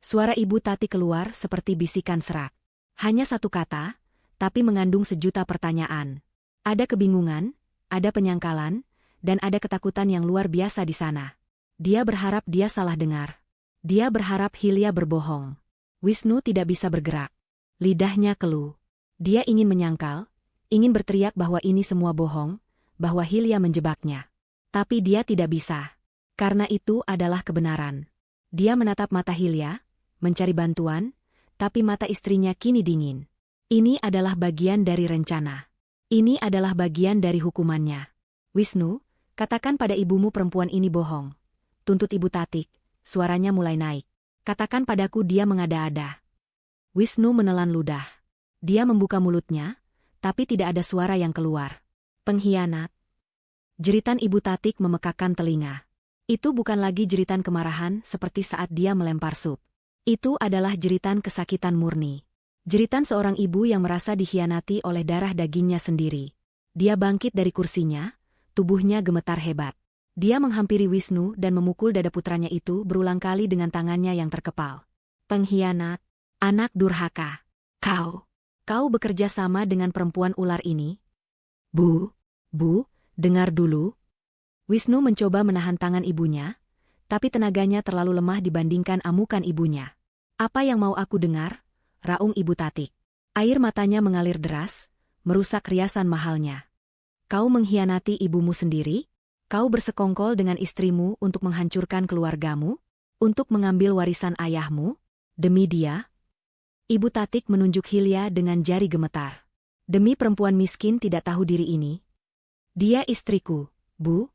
Suara Ibu Tati keluar seperti bisikan serak. Hanya satu kata, tapi mengandung sejuta pertanyaan. Ada kebingungan, ada penyangkalan, dan ada ketakutan yang luar biasa di sana. Dia berharap dia salah dengar. Dia berharap Hilya berbohong. Wisnu tidak bisa bergerak. Lidahnya keluh. Dia ingin menyangkal, ingin berteriak bahwa ini semua bohong, bahwa Hilya menjebaknya. Tapi dia tidak bisa. Karena itu adalah kebenaran. Dia menatap mata Hilya, mencari bantuan, tapi mata istrinya kini dingin. Ini adalah bagian dari rencana. Ini adalah bagian dari hukumannya. "Wisnu, katakan pada ibumu perempuan ini bohong." Tuntut Ibu Tatik, suaranya mulai naik. "Katakan padaku dia mengada-ada." Wisnu menelan ludah. Dia membuka mulutnya, tapi tidak ada suara yang keluar. "Pengkhianat." Jeritan Ibu Tatik memekakkan telinga. Itu bukan lagi jeritan kemarahan seperti saat dia melempar sup. Itu adalah jeritan kesakitan murni. Jeritan seorang ibu yang merasa dikhianati oleh darah dagingnya sendiri. Dia bangkit dari kursinya, tubuhnya gemetar hebat. Dia menghampiri Wisnu dan memukul dada putranya itu berulang kali dengan tangannya yang terkepal. "Pengkhianat, anak durhaka. Kau bekerja sama dengan perempuan ular ini?" Bu, dengar dulu." Wisnu mencoba menahan tangan ibunya, tapi tenaganya terlalu lemah dibandingkan amukan ibunya. "Apa yang mau aku dengar?" raung Ibu Tatik. Air matanya mengalir deras, merusak riasan mahalnya. "Kau mengkhianati ibumu sendiri? Kau bersekongkol dengan istrimu untuk menghancurkan keluargamu? Untuk mengambil warisan ayahmu? Demi dia?" Ibu Tatik menunjuk Hilya dengan jari gemetar. "Demi perempuan miskin tidak tahu diri ini." "Dia istriku, Bu,"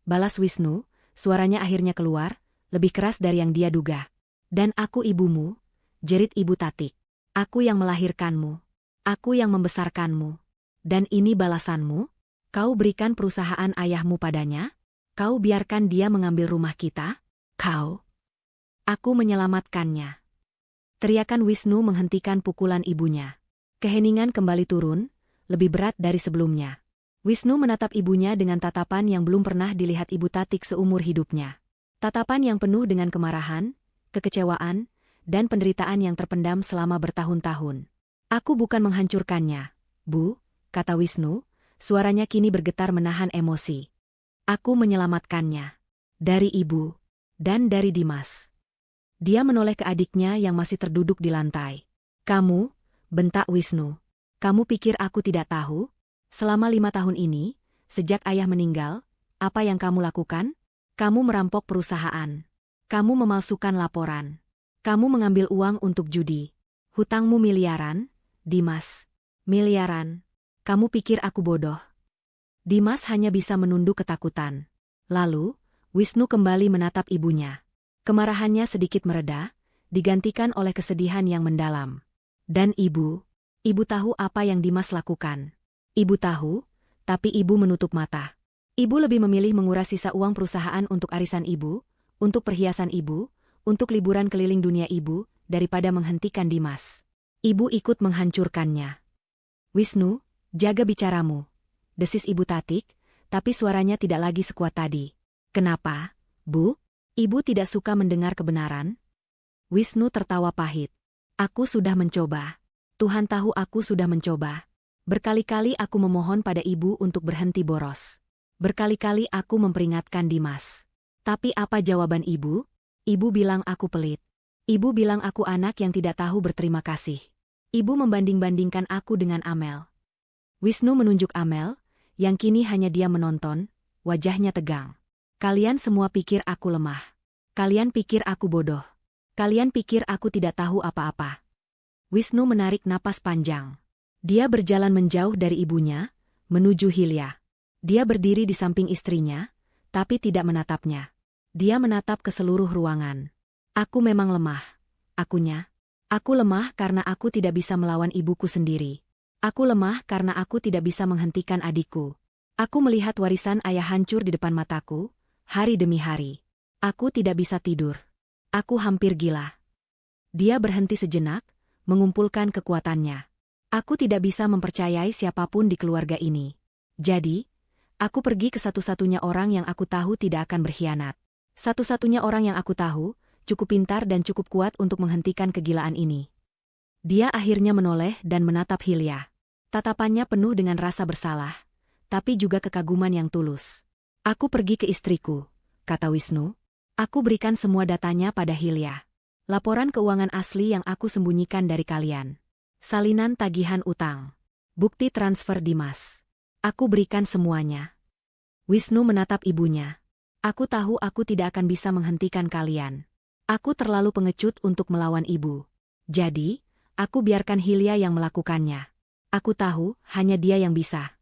balas Wisnu, suaranya akhirnya keluar, lebih keras dari yang dia duga. "Dan aku ibumu," jerit Ibu Tatik. "Aku yang melahirkanmu. Aku yang membesarkanmu. Dan ini balasanmu? Kau berikan perusahaan ayahmu padanya? Kau biarkan dia mengambil rumah kita? Aku menyelamatkannya." Teriakan Wisnu menghentikan pukulan ibunya. Keheningan kembali turun, lebih berat dari sebelumnya. Wisnu menatap ibunya dengan tatapan yang belum pernah dilihat Ibu Tatik seumur hidupnya. Tatapan yang penuh dengan kemarahan, kekecewaan, dan penderitaan yang terpendam selama bertahun-tahun. "Aku bukan menghancurkannya, Bu," kata Wisnu, suaranya kini bergetar menahan emosi. "Aku menyelamatkannya. Dari ibu, dan dari Dimas." Dia menoleh ke adiknya yang masih terduduk di lantai. Kamu, bentak Wisnu. Kamu pikir aku tidak tahu? Selama 5 tahun ini, sejak ayah meninggal, apa yang kamu lakukan? Kamu merampok perusahaan. Kamu memalsukan laporan. Kamu mengambil uang untuk judi. Hutangmu miliaran, Dimas. Miliaran. Kamu pikir aku bodoh? Dimas hanya bisa menunduk ketakutan. Lalu, Wisnu kembali menatap ibunya. Kemarahannya sedikit mereda, digantikan oleh kesedihan yang mendalam. Dan ibu tahu apa yang Dimas lakukan. Ibu tahu, tapi ibu menutup mata. Ibu lebih memilih menguras sisa uang perusahaan untuk arisan ibu, untuk perhiasan ibu, untuk liburan keliling dunia ibu, daripada menghentikan Dimas. Ibu ikut menghancurkannya. Wisnu, jaga bicaramu, desis Ibu Tatik, tapi suaranya tidak lagi sekuat tadi. Kenapa, Bu? Ibu tidak suka mendengar kebenaran? Wisnu tertawa pahit. Aku sudah mencoba. Tuhan tahu aku sudah mencoba. Berkali-kali aku memohon pada ibu untuk berhenti boros. Berkali-kali aku memperingatkan Dimas. Tapi apa jawaban ibu? Ibu bilang aku pelit. Ibu bilang aku anak yang tidak tahu berterima kasih. Ibu membanding-bandingkan aku dengan Amel. Wisnu menunjuk Amel, yang kini hanya diam menonton, wajahnya tegang. Kalian semua pikir aku lemah. Kalian pikir aku bodoh. Kalian pikir aku tidak tahu apa-apa. Wisnu menarik napas panjang. Dia berjalan menjauh dari ibunya, menuju Hilya. Dia berdiri di samping istrinya, tapi tidak menatapnya. Dia menatap ke seluruh ruangan. Aku memang lemah. Akunya. Aku lemah karena aku tidak bisa melawan ibuku sendiri. Aku lemah karena aku tidak bisa menghentikan adikku. Aku melihat warisan ayah hancur di depan mataku, hari demi hari. Aku tidak bisa tidur. Aku hampir gila. Dia berhenti sejenak, mengumpulkan kekuatannya. Aku tidak bisa mempercayai siapapun di keluarga ini. Jadi, aku pergi ke satu-satunya orang yang aku tahu tidak akan berkhianat. Satu-satunya orang yang aku tahu, cukup pintar dan cukup kuat untuk menghentikan kegilaan ini. Dia akhirnya menoleh dan menatap Hilya. Tatapannya penuh dengan rasa bersalah, tapi juga kekaguman yang tulus. Aku pergi ke istriku, kata Wisnu. Aku berikan semua datanya pada Hilya. Laporan keuangan asli yang aku sembunyikan dari kalian. Salinan tagihan utang. Bukti transfer Dimas. Aku berikan semuanya. Wisnu menatap ibunya. Aku tahu aku tidak akan bisa menghentikan kalian. Aku terlalu pengecut untuk melawan ibu. Jadi, aku biarkan Hilya yang melakukannya. Aku tahu, hanya dia yang bisa.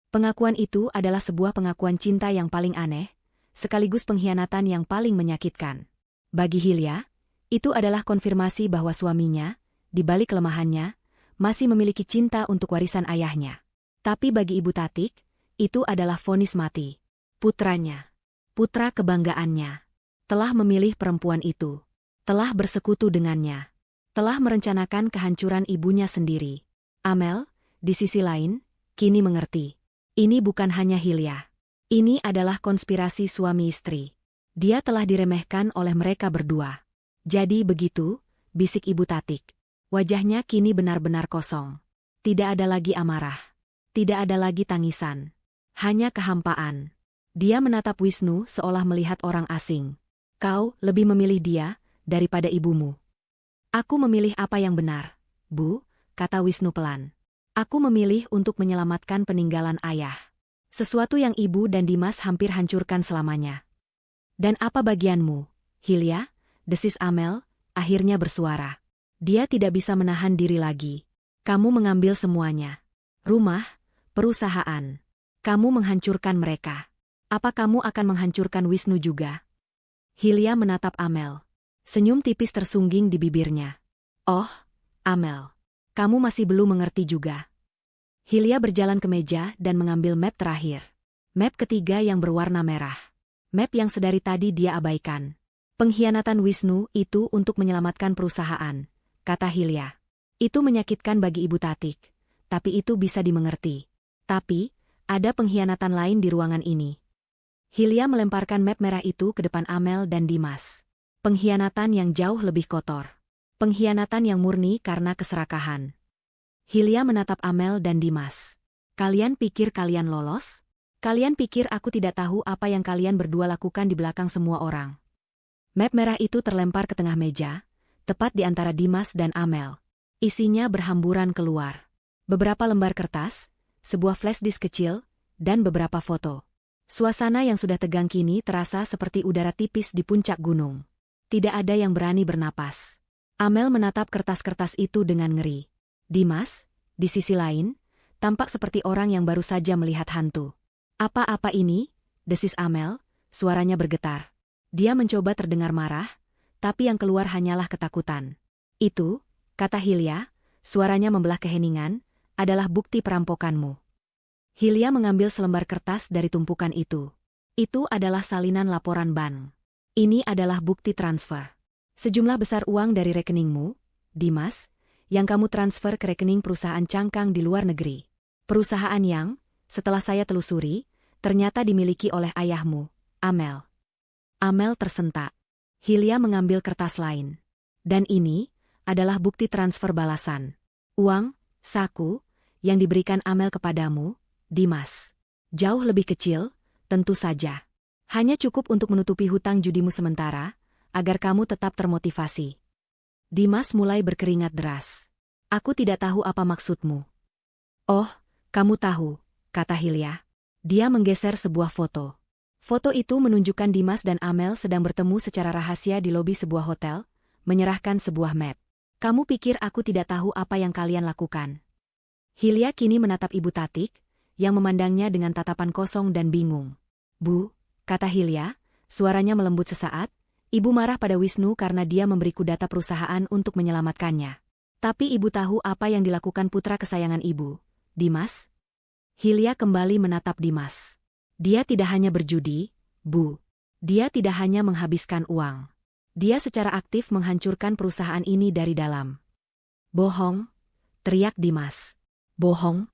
Pengakuan itu adalah sebuah pengakuan cinta yang paling aneh, sekaligus pengkhianatan yang paling menyakitkan. Bagi Hilya, itu adalah konfirmasi bahwa suaminya, di balik kelemahannya, masih memiliki cinta untuk warisan ayahnya. Tapi bagi Ibu Tatik, itu adalah vonis mati. Putranya, putra kebanggaannya, telah memilih perempuan itu, telah bersekutu dengannya, telah merencanakan kehancuran ibunya sendiri. Amel, di sisi lain, kini mengerti. Ini bukan hanya Hilya. Ini adalah konspirasi suami istri. Dia telah diremehkan oleh mereka berdua. Jadi begitu, bisik Ibu Tatik. Wajahnya kini benar-benar kosong. Tidak ada lagi amarah. Tidak ada lagi tangisan. Hanya kehampaan. Dia menatap Wisnu seolah melihat orang asing. Kau lebih memilih dia daripada ibumu. Aku memilih apa yang benar, Bu, kata Wisnu pelan. Aku memilih untuk menyelamatkan peninggalan ayah. Sesuatu yang ibu dan Dimas hampir hancurkan selamanya. Dan apa bagianmu, Hilya? Desis Amel, akhirnya bersuara. Dia tidak bisa menahan diri lagi. Kamu mengambil semuanya. Rumah, perusahaan. Kamu menghancurkan mereka. Apa kamu akan menghancurkan Wisnu juga? Hilya menatap Amel. Senyum tipis tersungging di bibirnya. Oh, Amel. Kamu masih belum mengerti juga. Hilya berjalan ke meja dan mengambil map terakhir. Map ketiga yang berwarna merah. Map yang sedari tadi dia abaikan. Pengkhianatan Wisnu itu untuk menyelamatkan perusahaan, kata Hilya. Itu menyakitkan bagi Ibu Tatik, tapi itu bisa dimengerti. Tapi, ada pengkhianatan lain di ruangan ini. Hilya melemparkan map merah itu ke depan Amel dan Dimas. Pengkhianatan yang jauh lebih kotor. Pengkhianatan yang murni karena keserakahan. Hilya menatap Amel dan Dimas. Kalian pikir kalian lolos? Kalian pikir aku tidak tahu apa yang kalian berdua lakukan di belakang semua orang? Map merah itu terlempar ke tengah meja, tepat di antara Dimas dan Amel. Isinya berhamburan keluar. Beberapa lembar kertas, sebuah flash disk kecil, dan beberapa foto. Suasana yang sudah tegang kini terasa seperti udara tipis di puncak gunung. Tidak ada yang berani bernapas. Amel menatap kertas-kertas itu dengan ngeri. Dimas, di sisi lain, tampak seperti orang yang baru saja melihat hantu. "Apa-apa ini?" desis Amel, suaranya bergetar. Dia mencoba terdengar marah, tapi yang keluar hanyalah ketakutan. "Itu," kata Hilya, suaranya membelah keheningan, "adalah bukti perampokanmu." Hilya mengambil selembar kertas dari tumpukan itu. Itu adalah salinan laporan bank. Ini adalah bukti transfer. Sejumlah besar uang dari rekeningmu, Dimas, yang kamu transfer ke rekening perusahaan cangkang di luar negeri. Perusahaan yang, setelah saya telusuri, ternyata dimiliki oleh ayahmu, Amel. Amel tersentak. Hilya mengambil kertas lain. "Dan ini adalah bukti transfer balasan. Uang, saku, yang diberikan Amel kepadamu, Dimas. Jauh lebih kecil, tentu saja. Hanya cukup untuk menutupi hutang judimu sementara, agar kamu tetap termotivasi." Dimas mulai berkeringat deras. "Aku tidak tahu apa maksudmu." "Oh, kamu tahu," kata Hilya. Dia menggeser sebuah foto. Foto itu menunjukkan Dimas dan Amel sedang bertemu secara rahasia di lobi sebuah hotel, menyerahkan sebuah map. "Kamu pikir aku tidak tahu apa yang kalian lakukan?" Hilya kini menatap Ibu Tatik, yang memandangnya dengan tatapan kosong dan bingung. "Bu," kata Hilya, suaranya melembut sesaat, "Ibu marah pada Wisnu karena dia memberiku data perusahaan untuk menyelamatkannya. Tapi Ibu tahu apa yang dilakukan putra kesayangan Ibu, Dimas?" Hilya kembali menatap Dimas. "Dia tidak hanya berjudi, Bu. Dia tidak hanya menghabiskan uang. Dia secara aktif menghancurkan perusahaan ini dari dalam." "Bohong," teriak Dimas. "Bohong?"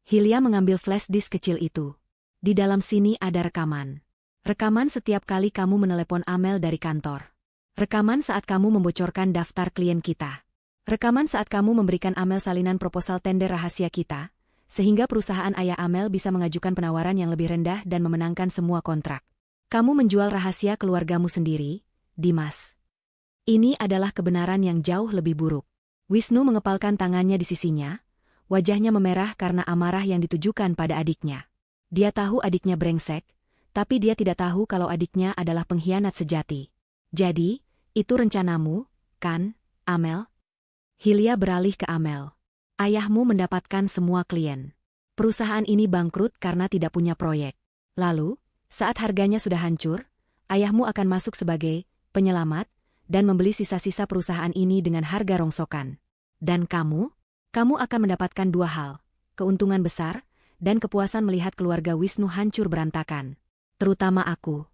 Hilya mengambil flash disk kecil itu. "Di dalam sini ada rekaman. Rekaman setiap kali kamu menelepon Amel dari kantor. Rekaman saat kamu membocorkan daftar klien kita. Rekaman saat kamu memberikan Amel salinan proposal tender rahasia kita, sehingga perusahaan ayah Amel bisa mengajukan penawaran yang lebih rendah dan memenangkan semua kontrak. Kamu menjual rahasia keluargamu sendiri, Dimas. Ini adalah kebenaran yang jauh lebih buruk." Wisnu mengepalkan tangannya di sisinya, wajahnya memerah karena amarah yang ditujukan pada adiknya. Dia tahu adiknya brengsek, tapi dia tidak tahu kalau adiknya adalah pengkhianat sejati. "Jadi, itu rencanamu, kan, Amel?" Hilya beralih ke Amel. "Ayahmu mendapatkan semua klien. Perusahaan ini bangkrut karena tidak punya proyek. Lalu, saat harganya sudah hancur, ayahmu akan masuk sebagai penyelamat dan membeli sisa-sisa perusahaan ini dengan harga rongsokan. Dan kamu akan mendapatkan dua hal, keuntungan besar dan kepuasan melihat keluarga Wisnu hancur berantakan. Terutama aku."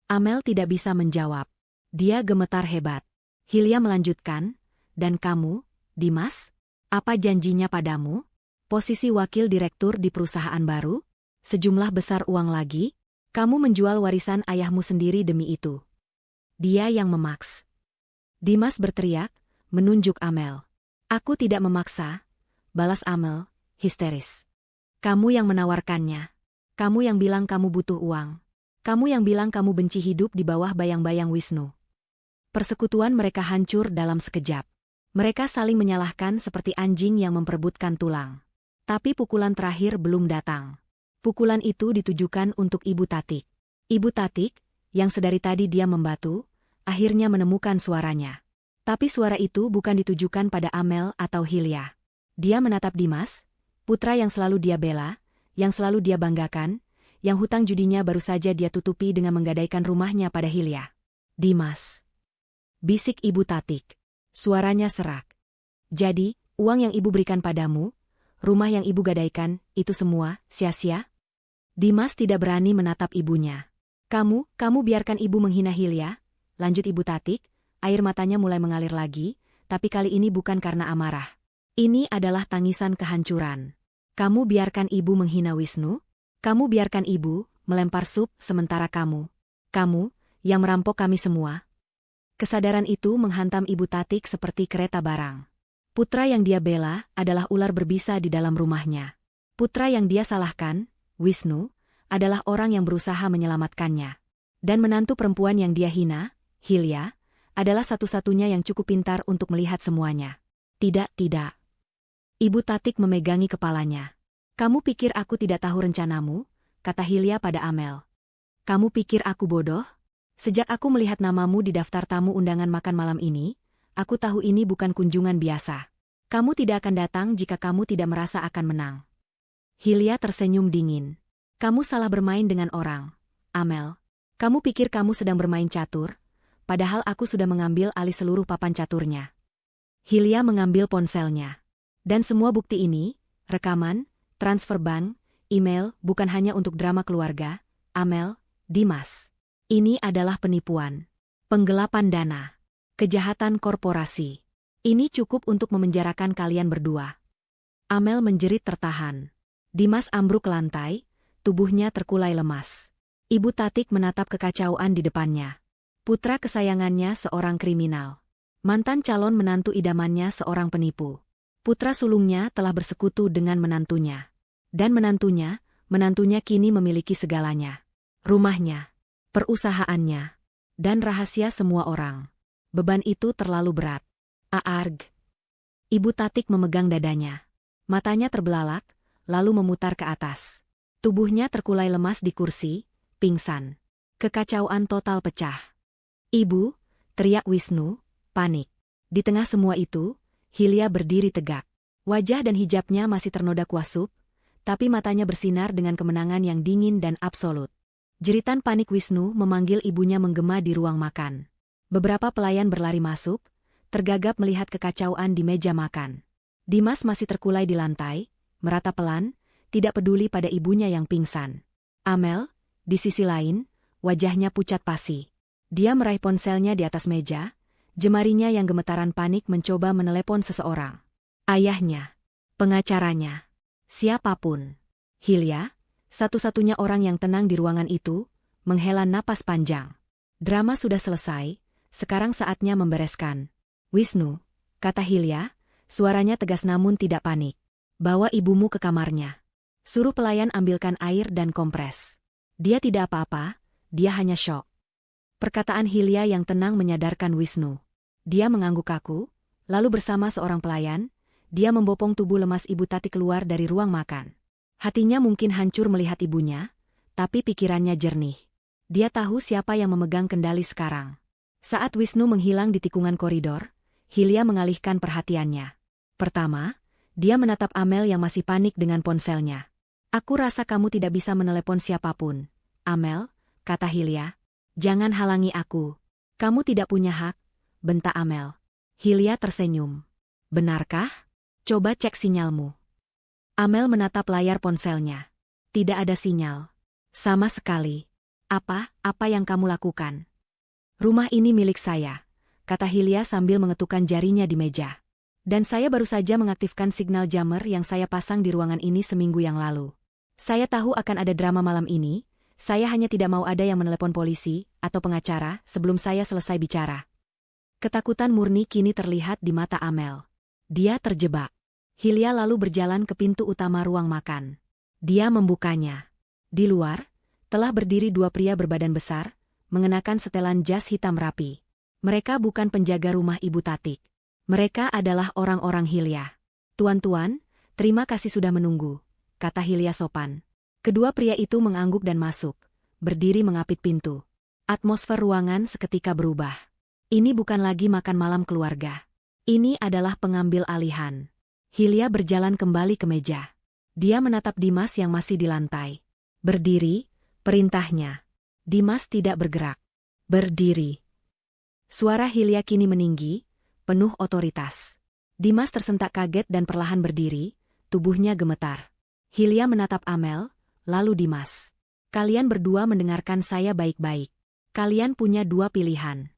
Amel tidak bisa menjawab. Dia gemetar hebat. Hilya melanjutkan, "Dan kamu, Dimas? Apa janjinya padamu? Posisi wakil direktur di perusahaan baru? Sejumlah besar uang lagi? Kamu menjual warisan ayahmu sendiri demi itu." "Dia yang memaks." Dimas berteriak, menunjuk Amel. "Aku tidak memaksa," balas Amel, histeris. "Kamu yang menawarkannya. Kamu yang bilang kamu butuh uang. Kamu yang bilang kamu benci hidup di bawah bayang-bayang Wisnu." Persekutuan mereka hancur dalam sekejap. Mereka saling menyalahkan seperti anjing yang memperebutkan tulang. Tapi pukulan terakhir belum datang. Pukulan itu ditujukan untuk Ibu Tatik. Ibu Tatik, yang sedari tadi dia membatu, akhirnya menemukan suaranya. Tapi suara itu bukan ditujukan pada Amel atau Hilya. Dia menatap Dimas, putra yang selalu dia bela, yang selalu dia banggakan, yang hutang judinya baru saja dia tutupi dengan menggadaikan rumahnya pada Hilya. "Dimas," bisik Ibu Tatik. Suaranya serak. "Jadi, uang yang Ibu berikan padamu, rumah yang Ibu gadaikan, itu semua sia-sia?" Dimas tidak berani menatap ibunya. Kamu biarkan Ibu menghina Hilya," lanjut Ibu Tatik. Air matanya mulai mengalir lagi, tapi kali ini bukan karena amarah. Ini adalah tangisan kehancuran. "Kamu biarkan Ibu menghina Wisnu? Kamu biarkan Ibu melempar sup sementara kamu yang merampok kami semua?" Kesadaran itu menghantam Ibu Tatik seperti kereta barang. Putra yang dia bela adalah ular berbisa di dalam rumahnya. Putra yang dia salahkan, Wisnu, adalah orang yang berusaha menyelamatkannya. Dan menantu perempuan yang dia hina, Hilya, adalah satu-satunya yang cukup pintar untuk melihat semuanya. Tidak, tidak. Ibu Tatik memegangi kepalanya. Kamu pikir aku tidak tahu rencanamu? Kata Hilya pada Amel. Kamu pikir aku bodoh? Sejak aku melihat namamu di daftar tamu undangan makan malam ini, aku tahu ini bukan kunjungan biasa. Kamu tidak akan datang jika kamu tidak merasa akan menang. Hilya tersenyum dingin. Kamu salah bermain dengan orang, Amel. Kamu pikir kamu sedang bermain catur, padahal aku sudah mengambil alih seluruh papan caturnya. Hilya mengambil ponselnya. Dan semua bukti ini, rekaman, transfer bank, email, bukan hanya untuk drama keluarga, Amel, Dimas. Ini adalah penipuan, penggelapan dana, kejahatan korporasi. Ini cukup untuk memenjarakan kalian berdua. Amel menjerit tertahan. Dimas ambruk ke lantai, tubuhnya terkulai lemas. Ibu Tatik menatap kekacauan di depannya. Putra kesayangannya seorang kriminal. Mantan calon menantu idamannya seorang penipu. Putra sulungnya telah bersekutu dengan menantunya. Dan menantunya kini memiliki segalanya. Rumahnya, perusahaannya, dan rahasia semua orang. Beban itu terlalu berat. Aarg. Ibu Tatik memegang dadanya. Matanya terbelalak, lalu memutar ke atas. Tubuhnya terkulai lemas di kursi, pingsan. Kekacauan total pecah. Ibu, teriak Wisnu, panik. Di tengah semua itu, Hilya berdiri tegak. Wajah dan hijabnya masih ternoda kuasup, tapi matanya bersinar dengan kemenangan yang dingin dan absolut. Jeritan panik Wisnu memanggil ibunya menggema di ruang makan. Beberapa pelayan berlari masuk, tergagap melihat kekacauan di meja makan. Dimas masih terkulai di lantai, merata pelan, tidak peduli pada ibunya yang pingsan. Amel, di sisi lain, wajahnya pucat pasi. Dia meraih ponselnya di atas meja, jemarinya yang gemetaran panik mencoba menelepon seseorang. Ayahnya, pengacaranya, siapapun. Hilya, satu-satunya orang yang tenang di ruangan itu, menghela napas panjang. Drama sudah selesai, sekarang saatnya membereskan. Wisnu, kata Hilya, suaranya tegas namun tidak panik. Bawa ibumu ke kamarnya. Suruh pelayan ambilkan air dan kompres. Dia tidak apa-apa, dia hanya syok. Perkataan Hilya yang tenang menyadarkan Wisnu. Dia mengangguk kaku, lalu bersama seorang pelayan, dia membopong tubuh lemas Ibu Tatik keluar dari ruang makan. Hatinya mungkin hancur melihat ibunya, tapi pikirannya jernih. Dia tahu siapa yang memegang kendali sekarang. Saat Wisnu menghilang di tikungan koridor, Hilya mengalihkan perhatiannya. Pertama, dia menatap Amel yang masih panik dengan ponselnya. Aku rasa kamu tidak bisa menelepon siapapun. Amel, kata Hilya. Jangan halangi aku. Kamu tidak punya hak, bentak Amel. Hilya tersenyum. Benarkah? Coba cek sinyalmu. Amel menatap layar ponselnya. Tidak ada sinyal. Sama sekali. Apa yang kamu lakukan? Rumah ini milik saya, kata Hilya sambil mengetukkan jarinya di meja. Dan saya baru saja mengaktifkan signal jammer yang saya pasang di ruangan ini seminggu yang lalu. Saya tahu akan ada drama malam ini, saya hanya tidak mau ada yang menelepon polisi atau pengacara sebelum saya selesai bicara. Ketakutan murni kini terlihat di mata Amel. Dia terjebak. Hilya lalu berjalan ke pintu utama ruang makan. Dia membukanya. Di luar, telah berdiri dua pria berbadan besar, mengenakan setelan jas hitam rapi. Mereka bukan penjaga rumah Ibu Tatik. Mereka adalah orang-orang Hilya. Tuan-tuan, terima kasih sudah menunggu, kata Hilya sopan. Kedua pria itu mengangguk dan masuk, berdiri mengapit pintu. Atmosfer ruangan seketika berubah. Ini bukan lagi makan malam keluarga. Ini adalah pengambil alihan. Hilya berjalan kembali ke meja. Dia menatap Dimas yang masih di lantai. Berdiri, perintahnya. Dimas tidak bergerak. Berdiri. Suara Hilya kini meninggi, penuh otoritas. Dimas tersentak kaget dan perlahan berdiri, tubuhnya gemetar. Hilya menatap Amel, lalu Dimas. Kalian berdua mendengarkan saya baik-baik. Kalian punya dua pilihan.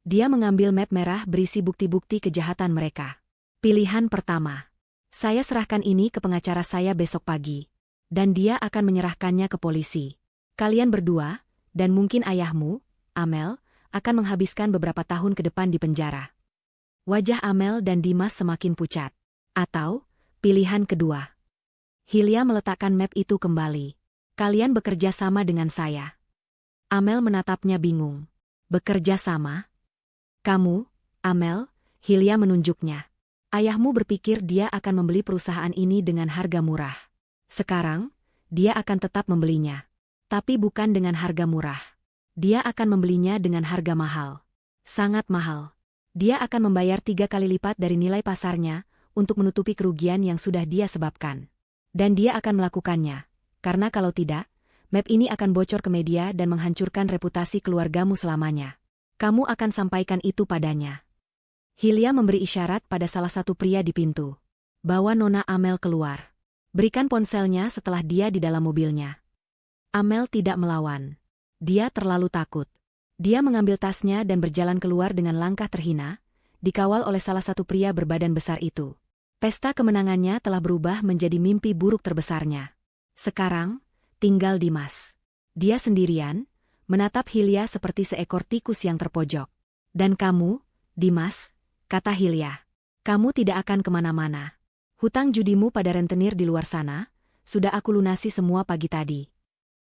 Dia mengambil map merah berisi bukti-bukti kejahatan mereka. Pilihan pertama. Saya serahkan ini ke pengacara saya besok pagi. Dan dia akan menyerahkannya ke polisi. Kalian berdua, dan mungkin ayahmu, Amel, akan menghabiskan beberapa tahun ke depan di penjara. Wajah Amel dan Dimas semakin pucat. Atau, pilihan kedua. Hilya meletakkan map itu kembali. Kalian bekerja sama dengan saya. Amel menatapnya bingung. Bekerja sama? Kamu, Amel, Hilya menunjuknya. Ayahmu berpikir dia akan membeli perusahaan ini dengan harga murah. Sekarang, dia akan tetap membelinya. Tapi bukan dengan harga murah. Dia akan membelinya dengan harga mahal. Sangat mahal. Dia akan membayar 3 kali lipat dari nilai pasarnya untuk menutupi kerugian yang sudah dia sebabkan. Dan dia akan melakukannya. Karena kalau tidak, map ini akan bocor ke media dan menghancurkan reputasi keluargamu selamanya. Kamu akan sampaikan itu padanya. Hilya memberi isyarat pada salah satu pria di pintu. Bawa Nona Amel keluar. Berikan ponselnya setelah dia di dalam mobilnya. Amel tidak melawan. Dia terlalu takut. Dia mengambil tasnya dan berjalan keluar dengan langkah terhina, dikawal oleh salah satu pria berbadan besar itu. Pesta kemenangannya telah berubah menjadi mimpi buruk terbesarnya. Sekarang, tinggal Dimas. Dia sendirian, menatap Hilya seperti seekor tikus yang terpojok. Dan kamu, Dimas, kata Hilya, kamu tidak akan kemana-mana. Hutang judimu pada rentenir di luar sana, sudah aku lunasi semua pagi tadi.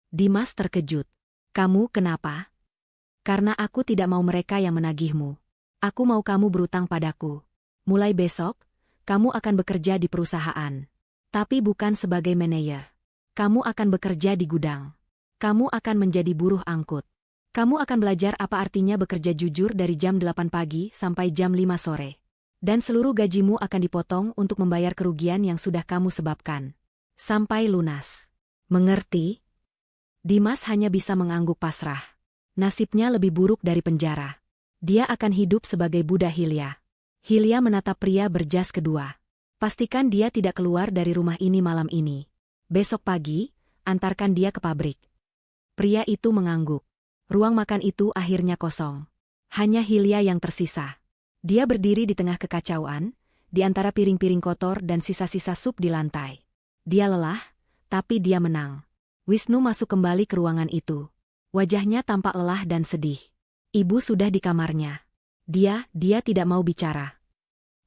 Dimas terkejut. Kamu kenapa? Karena aku tidak mau mereka yang menagihmu. Aku mau kamu berutang padaku. Mulai besok, kamu akan bekerja di perusahaan. Tapi bukan sebagai manajer. Kamu akan bekerja di gudang. Kamu akan menjadi buruh angkut. Kamu akan belajar apa artinya bekerja jujur dari jam 8 pagi sampai jam 5 sore. Dan seluruh gajimu akan dipotong untuk membayar kerugian yang sudah kamu sebabkan. Sampai lunas. Mengerti? Dimas hanya bisa mengangguk pasrah. Nasibnya lebih buruk dari penjara. Dia akan hidup sebagai budak Hilya. Hilya menatap pria berjas kedua. Pastikan dia tidak keluar dari rumah ini malam ini. Besok pagi, antarkan dia ke pabrik. Pria itu mengangguk. Ruang makan itu akhirnya kosong. Hanya Hilya yang tersisa. Dia berdiri di tengah kekacauan, di antara piring-piring kotor dan sisa-sisa sup di lantai. Dia lelah, tapi dia menang. Wisnu masuk kembali ke ruangan itu. Wajahnya tampak lelah dan sedih. Ibu sudah di kamarnya. Dia tidak mau bicara.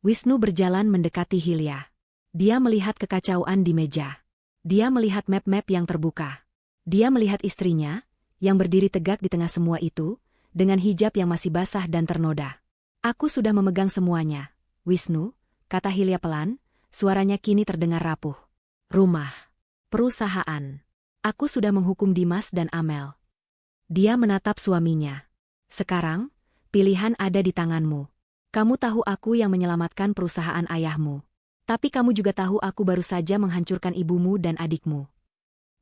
Wisnu berjalan mendekati Hilya. Dia melihat kekacauan di meja. Dia melihat map-map yang terbuka. Dia melihat istrinya, yang berdiri tegak di tengah semua itu, dengan hijab yang masih basah dan ternoda. Aku sudah memegang semuanya, Wisnu, kata Hilya pelan, suaranya kini terdengar rapuh. Rumah. Perusahaan. Aku sudah menghukum Dimas dan Amel. Dia menatap suaminya. Sekarang, pilihan ada di tanganmu. Kamu tahu aku yang menyelamatkan perusahaan ayahmu. Tapi kamu juga tahu aku baru saja menghancurkan ibumu dan adikmu.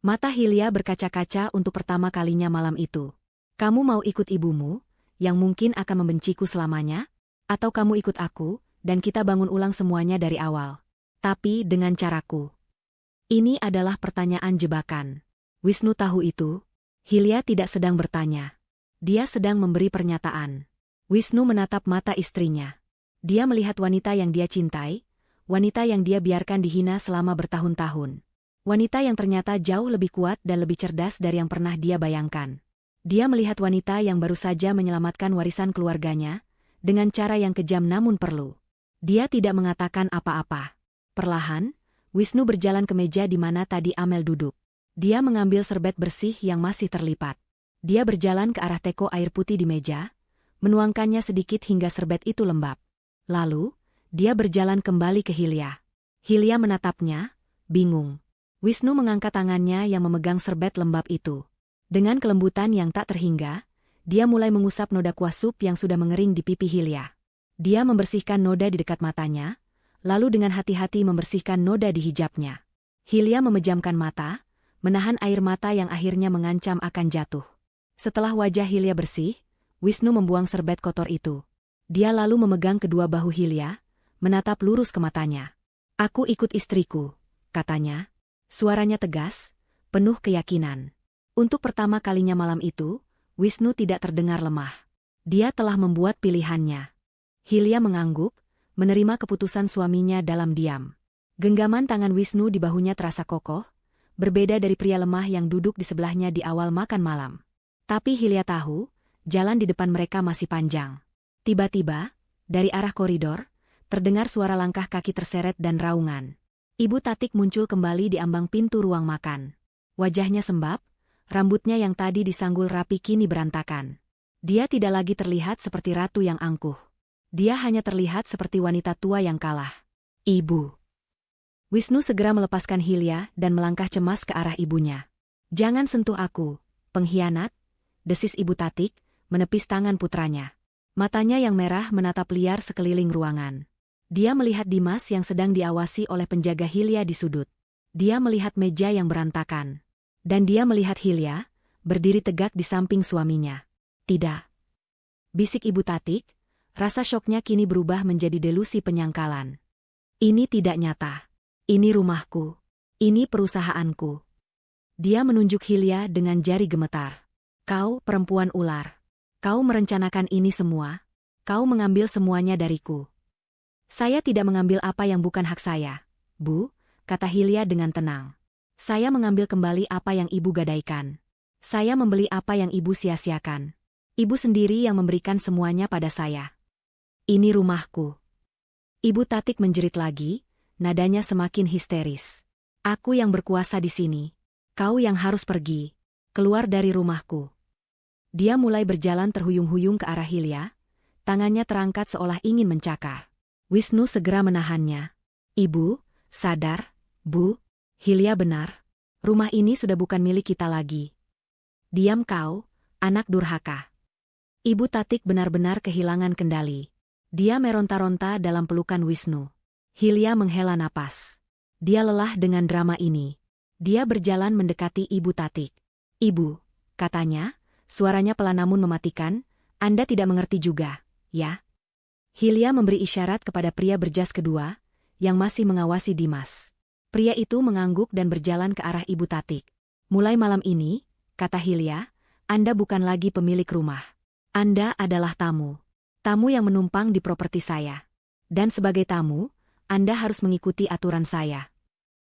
Mata Hilya berkaca-kaca untuk pertama kalinya malam itu. Kamu mau ikut ibumu, yang mungkin akan membenciku selamanya? Atau kamu ikut aku, dan kita bangun ulang semuanya dari awal? Tapi dengan caraku. Ini adalah pertanyaan jebakan. Wisnu tahu itu. Hilya tidak sedang bertanya. Dia sedang memberi pernyataan. Wisnu menatap mata istrinya. Dia melihat wanita yang dia cintai, wanita yang dia biarkan dihina selama bertahun-tahun. Wanita yang ternyata jauh lebih kuat dan lebih cerdas dari yang pernah dia bayangkan. Dia melihat wanita yang baru saja menyelamatkan warisan keluarganya, dengan cara yang kejam namun perlu. Dia tidak mengatakan apa-apa. Perlahan, Wisnu berjalan ke meja di mana tadi Amel duduk. Dia mengambil serbet bersih yang masih terlipat. Dia berjalan ke arah teko air putih di meja, menuangkannya sedikit hingga serbet itu lembab. Lalu, dia berjalan kembali ke Hilya. Hilya menatapnya, bingung. Wisnu mengangkat tangannya yang memegang serbet lembab itu. Dengan kelembutan yang tak terhingga, dia mulai mengusap noda kuah sup yang sudah mengering di pipi Hilya. Dia membersihkan noda di dekat matanya, lalu dengan hati-hati membersihkan noda di hijabnya. Hilya memejamkan mata, menahan air mata yang akhirnya mengancam akan jatuh. Setelah wajah Hilya bersih, Wisnu membuang serbet kotor itu. Dia lalu memegang kedua bahu Hilya, menatap lurus ke matanya. Aku ikut istriku, katanya. Suaranya tegas, penuh keyakinan. Untuk pertama kalinya malam itu, Wisnu tidak terdengar lemah. Dia telah membuat pilihannya. Hilya mengangguk, menerima keputusan suaminya dalam diam. Genggaman tangan Wisnu di bahunya terasa kokoh, berbeda dari pria lemah yang duduk di sebelahnya di awal makan malam. Tapi Hilya tahu, jalan di depan mereka masih panjang. Tiba-tiba, dari arah koridor, terdengar suara langkah kaki terseret dan raungan. Ibu Tatik muncul kembali di ambang pintu ruang makan. Wajahnya sembab, rambutnya yang tadi disanggul rapi kini berantakan. Dia tidak lagi terlihat seperti ratu yang angkuh. Dia hanya terlihat seperti wanita tua yang kalah. Ibu. Wisnu segera melepaskan Hilya dan melangkah cemas ke arah ibunya. Jangan sentuh aku, pengkhianat, desis Ibu Tatik, menepis tangan putranya. Matanya yang merah menatap liar sekeliling ruangan. Dia melihat Dimas yang sedang diawasi oleh penjaga Hilya di sudut. Dia melihat meja yang berantakan. Dan dia melihat Hilya, berdiri tegak di samping suaminya. Tidak. Bisik Ibu Tatik, rasa syoknya kini berubah menjadi delusi penyangkalan. Ini tidak nyata. Ini rumahku. Ini perusahaanku. Dia menunjuk Hilya dengan jari gemetar. Kau, perempuan ular. Kau merencanakan ini semua. Kau mengambil semuanya dariku. Saya tidak mengambil apa yang bukan hak saya, Bu, kata Hilya dengan tenang. Saya mengambil kembali apa yang Ibu gadaikan. Saya membeli apa yang Ibu sia-siakan. Ibu sendiri yang memberikan semuanya pada saya. Ini rumahku. Ibu Tatik menjerit lagi, nadanya semakin histeris. Aku yang berkuasa di sini. Kau yang harus pergi. Keluar dari rumahku. Dia mulai berjalan terhuyung-huyung ke arah Hilya. Tangannya terangkat seolah ingin mencakar. Wisnu segera menahannya. Ibu, sadar, Bu, Hilya benar. Rumah ini sudah bukan milik kita lagi. Diam kau, anak durhaka. Ibu Tatik benar-benar kehilangan kendali. Dia meronta-ronta dalam pelukan Wisnu. Hilya menghela napas. Dia lelah dengan drama ini. Dia berjalan mendekati Ibu Tatik. Ibu, katanya, suaranya pelan namun mematikan, Anda tidak mengerti juga, ya? Hilya memberi isyarat kepada pria berjas kedua, yang masih mengawasi Dimas. Pria itu mengangguk dan berjalan ke arah Ibu Tatik. Mulai malam ini, kata Hilya, Anda bukan lagi pemilik rumah. Anda adalah tamu. Tamu yang menumpang di properti saya. Dan sebagai tamu, Anda harus mengikuti aturan saya.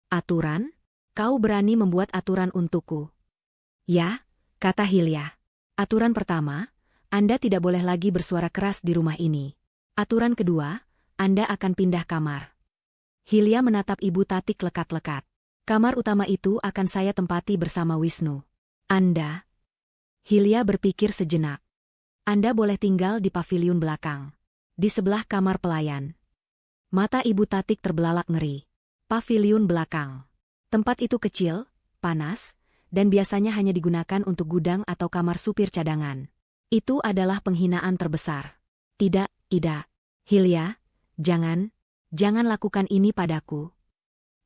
Aturan? Kau berani membuat aturan untukku? Ya, kata Hilya. Aturan pertama, Anda tidak boleh lagi bersuara keras di rumah ini. Aturan kedua, Anda akan pindah kamar. Hilya menatap Ibu Tatik lekat-lekat. Kamar utama itu akan saya tempati bersama Wisnu. Anda? Hilya berpikir sejenak. Anda boleh tinggal di paviliun belakang. Di sebelah kamar pelayan. Mata Ibu Tatik terbelalak ngeri. Paviliun belakang. Tempat itu kecil, panas, dan biasanya hanya digunakan untuk gudang atau kamar supir cadangan. Itu adalah penghinaan terbesar. Tidak, tidak. Hilya, jangan lakukan ini padaku.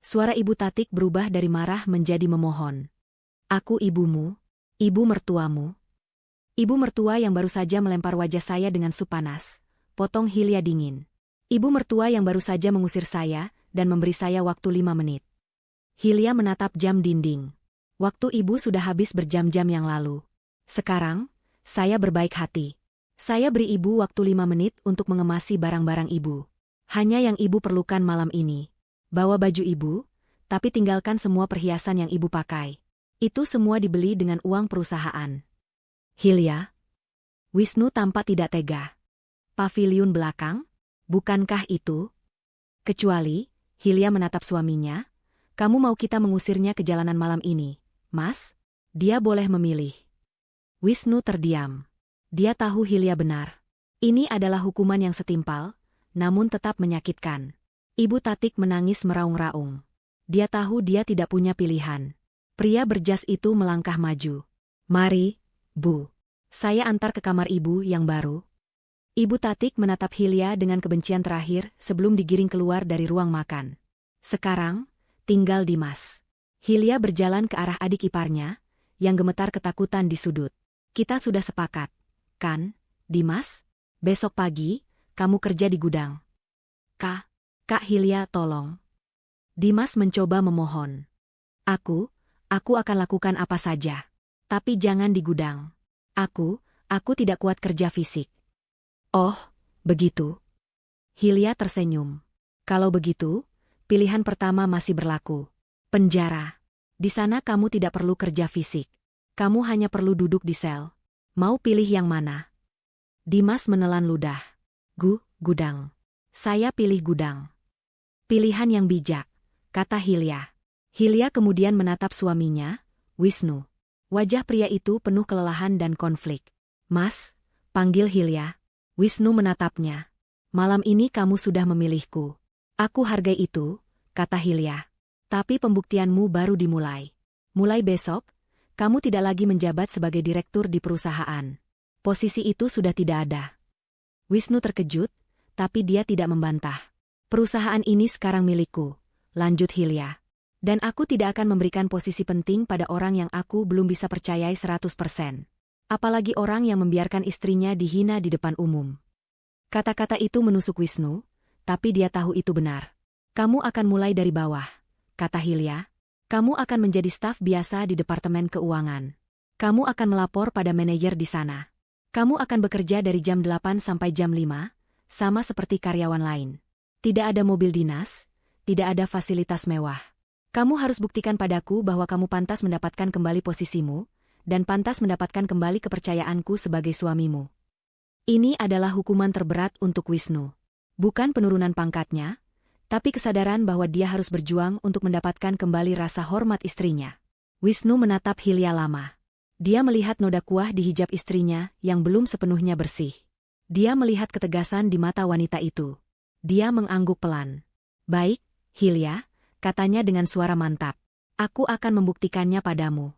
Suara Ibu Tatik berubah dari marah menjadi memohon. Aku ibumu, ibu mertuamu. Ibu mertua yang baru saja melempar wajah saya dengan sup panas, potong Hilya dingin. Ibu mertua yang baru saja mengusir saya dan memberi saya waktu 5 menit. Hilya menatap jam dinding. Waktu ibu sudah habis berjam-jam yang lalu. Sekarang, saya berbaik hati. Saya beri ibu waktu 5 menit untuk mengemasi barang-barang ibu. Hanya yang ibu perlukan malam ini. Bawa baju ibu, tapi tinggalkan semua perhiasan yang ibu pakai. Itu semua dibeli dengan uang perusahaan. Hilya? Wisnu tampak tidak tega. Paviliun belakang? Bukankah itu? Kecuali, Hilya menatap suaminya, kamu mau kita mengusirnya ke jalanan malam ini, Mas? Dia boleh memilih. Wisnu terdiam. Dia tahu Hilya benar. Ini adalah hukuman yang setimpal, namun tetap menyakitkan. Ibu Tatik menangis meraung-raung. Dia tahu dia tidak punya pilihan. Pria berjas itu melangkah maju. Mari, Bu. Saya antar ke kamar ibu yang baru. Ibu Tatik menatap Hilya dengan kebencian terakhir sebelum digiring keluar dari ruang makan. Sekarang, tinggal Dimas. Hilya berjalan ke arah adik iparnya, yang gemetar ketakutan di sudut. Kita sudah sepakat, kan, Dimas? Besok pagi, kamu kerja di gudang. Kak Hilya tolong. Dimas mencoba memohon. Aku akan lakukan apa saja. Tapi jangan di gudang. Aku tidak kuat kerja fisik. Oh, begitu. Hilya tersenyum. Kalau begitu, pilihan pertama masih berlaku. Penjara. Di sana kamu tidak perlu kerja fisik. Kamu hanya perlu duduk di sel. Mau pilih yang mana? Dimas menelan ludah. Gudang. Saya pilih gudang. Pilihan yang bijak, kata Hilya. Hilya kemudian menatap suaminya, Wisnu. Wajah pria itu penuh kelelahan dan konflik. Mas, panggil Hilya. Wisnu menatapnya. Malam ini kamu sudah memilihku. Aku hargai itu, kata Hilya. Tapi pembuktianmu baru dimulai. Mulai besok, kamu tidak lagi menjabat sebagai direktur di perusahaan. Posisi itu sudah tidak ada. Wisnu terkejut, tapi dia tidak membantah. Perusahaan ini sekarang milikku, lanjut Hilya. Dan aku tidak akan memberikan posisi penting pada orang yang aku belum bisa percayai 100%. Apalagi orang yang membiarkan istrinya dihina di depan umum. Kata-kata itu menusuk Wisnu, tapi dia tahu itu benar. Kamu akan mulai dari bawah, kata Hilya. Kamu akan menjadi staf biasa di Departemen Keuangan. Kamu akan melapor pada manajer di sana. Kamu akan bekerja dari jam 8 sampai jam 5, sama seperti karyawan lain. Tidak ada mobil dinas, tidak ada fasilitas mewah. Kamu harus buktikan padaku bahwa kamu pantas mendapatkan kembali posisimu, dan pantas mendapatkan kembali kepercayaanku sebagai suamimu. Ini adalah hukuman terberat untuk Wisnu. Bukan penurunan pangkatnya, tapi kesadaran bahwa dia harus berjuang untuk mendapatkan kembali rasa hormat istrinya. Wisnu menatap Hilya lama. Dia melihat noda kuah di hijab istrinya yang belum sepenuhnya bersih. Dia melihat ketegasan di mata wanita itu. Dia mengangguk pelan. Baik, Hilya, katanya dengan suara mantap. Aku akan membuktikannya padamu.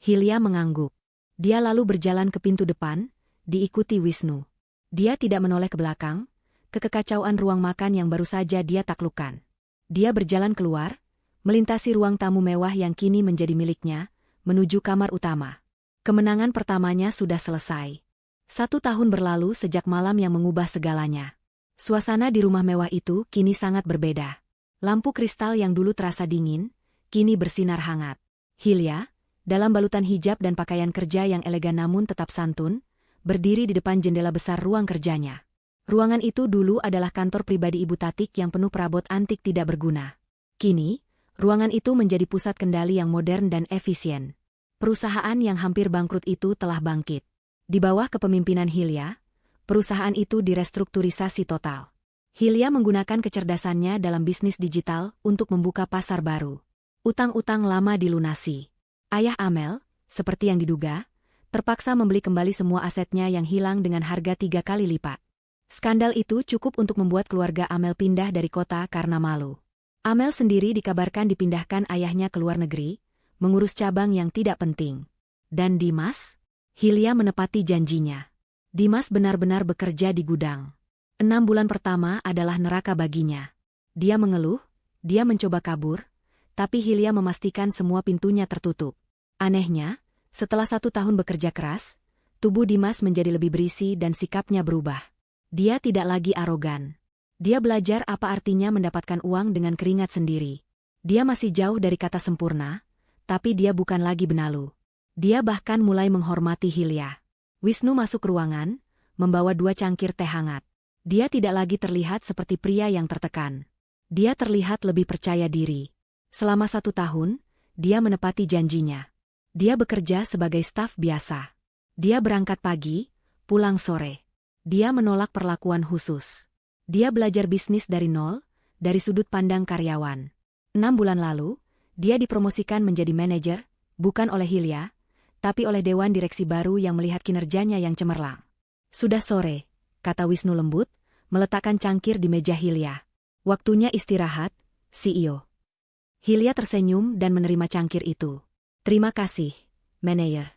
Hilya mengangguk. Dia lalu berjalan ke pintu depan, diikuti Wisnu. Dia tidak menoleh ke belakang, ke kekacauan ruang makan yang baru saja dia taklukkan. Dia berjalan keluar, melintasi ruang tamu mewah yang kini menjadi miliknya, menuju kamar utama. Kemenangan pertamanya sudah selesai. 1 tahun berlalu sejak malam yang mengubah segalanya. Suasana di rumah mewah itu kini sangat berbeda. Lampu kristal yang dulu terasa dingin, kini bersinar hangat. Hilya, dalam balutan hijab dan pakaian kerja yang elegan namun tetap santun, berdiri di depan jendela besar ruang kerjanya. Ruangan itu dulu adalah kantor pribadi Ibu Tatik yang penuh perabot antik tidak berguna. Kini, ruangan itu menjadi pusat kendali yang modern dan efisien. Perusahaan yang hampir bangkrut itu telah bangkit. Di bawah kepemimpinan Hilya, perusahaan itu direstrukturisasi total. Hilya menggunakan kecerdasannya dalam bisnis digital untuk membuka pasar baru. Utang-utang lama dilunasi. Ayah Amel, seperti yang diduga, terpaksa membeli kembali semua asetnya yang hilang dengan harga 3 kali lipat. Skandal itu cukup untuk membuat keluarga Amel pindah dari kota karena malu. Amel sendiri dikabarkan dipindahkan ayahnya ke luar negeri, mengurus cabang yang tidak penting. Dan Dimas? Hilya menepati janjinya. Dimas benar-benar bekerja di gudang. 6 bulan pertama adalah neraka baginya. Dia mengeluh, dia mencoba kabur, tapi Hilya memastikan semua pintunya tertutup. Anehnya, setelah 1 tahun bekerja keras, tubuh Dimas menjadi lebih berisi dan sikapnya berubah. Dia tidak lagi arogan. Dia belajar apa artinya mendapatkan uang dengan keringat sendiri. Dia masih jauh dari kata sempurna, tapi dia bukan lagi benalu. Dia bahkan mulai menghormati Hilya. Wisnu masuk ruangan, membawa 2 cangkir teh hangat. Dia tidak lagi terlihat seperti pria yang tertekan. Dia terlihat lebih percaya diri. Selama 1 tahun, dia menepati janjinya. Dia bekerja sebagai staf biasa. Dia berangkat pagi, pulang sore. Dia menolak perlakuan khusus. Dia belajar bisnis dari nol, dari sudut pandang karyawan. 6 bulan lalu, dia dipromosikan menjadi manajer, bukan oleh Hilya, tapi oleh Dewan Direksi baru yang melihat kinerjanya yang cemerlang. Sudah sore, kata Wisnu lembut, meletakkan cangkir di meja Hilya. Waktunya istirahat, CEO. Hilya tersenyum dan menerima cangkir itu. Terima kasih, manajer.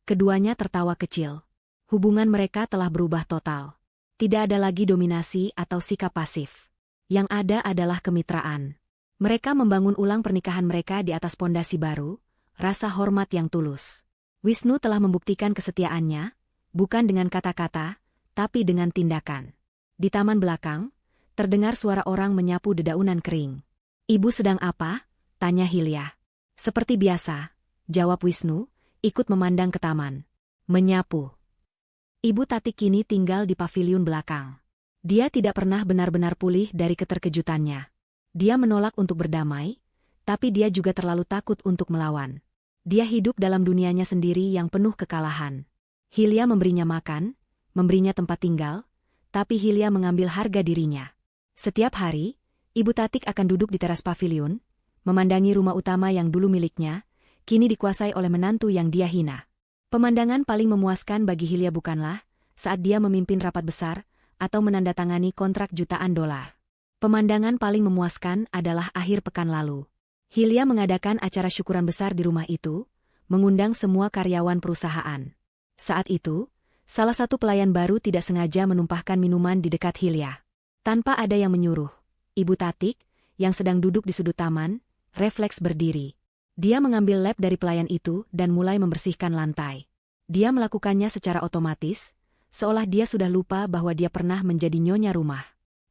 Keduanya tertawa kecil. Hubungan mereka telah berubah total. Tidak ada lagi dominasi atau sikap pasif. Yang ada adalah kemitraan. Mereka membangun ulang pernikahan mereka di atas pondasi baru, rasa hormat yang tulus. Wisnu telah membuktikan kesetiaannya, bukan dengan kata-kata, tapi dengan tindakan. Di taman belakang, terdengar suara orang menyapu dedaunan kering. Ibu sedang apa? Tanya Hilya. Seperti biasa, jawab Wisnu, ikut memandang ke taman. Menyapu. Ibu Tatik kini tinggal di paviliun belakang. Dia tidak pernah benar-benar pulih dari keterkejutannya. Dia menolak untuk berdamai, tapi dia juga terlalu takut untuk melawan. Dia hidup dalam dunianya sendiri yang penuh kekalahan. Hilya memberinya makan, memberinya tempat tinggal, tapi Hilya mengambil harga dirinya. Setiap hari, Ibu Tatik akan duduk di teras paviliun, memandangi rumah utama yang dulu miliknya, kini dikuasai oleh menantu yang dia hina. Pemandangan paling memuaskan bagi Hilya bukanlah saat dia memimpin rapat besar, atau menandatangani kontrak jutaan dolar. Pemandangan paling memuaskan adalah akhir pekan lalu. Hilya mengadakan acara syukuran besar di rumah itu, mengundang semua karyawan perusahaan. Saat itu, salah satu pelayan baru tidak sengaja menumpahkan minuman di dekat Hilya. Tanpa ada yang menyuruh, Ibu Tatik, yang sedang duduk di sudut taman, refleks berdiri. Dia mengambil lap dari pelayan itu dan mulai membersihkan lantai. Dia melakukannya secara otomatis, seolah dia sudah lupa bahwa dia pernah menjadi nyonya rumah.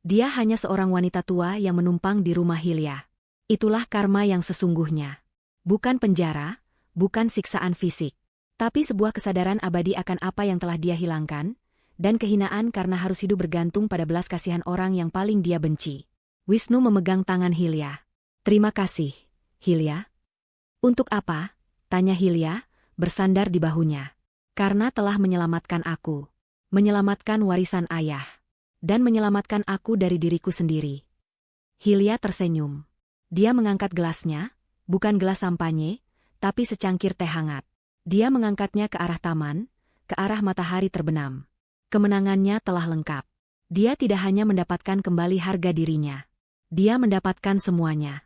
Dia hanya seorang wanita tua yang menumpang di rumah Hilya. Itulah karma yang sesungguhnya. Bukan penjara, bukan siksaan fisik, tapi sebuah kesadaran abadi akan apa yang telah dia hilangkan, dan kehinaan karena harus hidup bergantung pada belas kasihan orang yang paling dia benci. Wisnu memegang tangan Hilya. "Terima kasih, Hilya." "Untuk apa?" tanya Hilya, bersandar di bahunya. "Karena telah menyelamatkan aku. Menyelamatkan warisan ayah. Dan menyelamatkan aku dari diriku sendiri." Hilya tersenyum. Dia mengangkat gelasnya, bukan gelas sampanye, tapi secangkir teh hangat. Dia mengangkatnya ke arah taman, ke arah matahari terbenam. Kemenangannya telah lengkap. Dia tidak hanya mendapatkan kembali harga dirinya. Dia mendapatkan semuanya.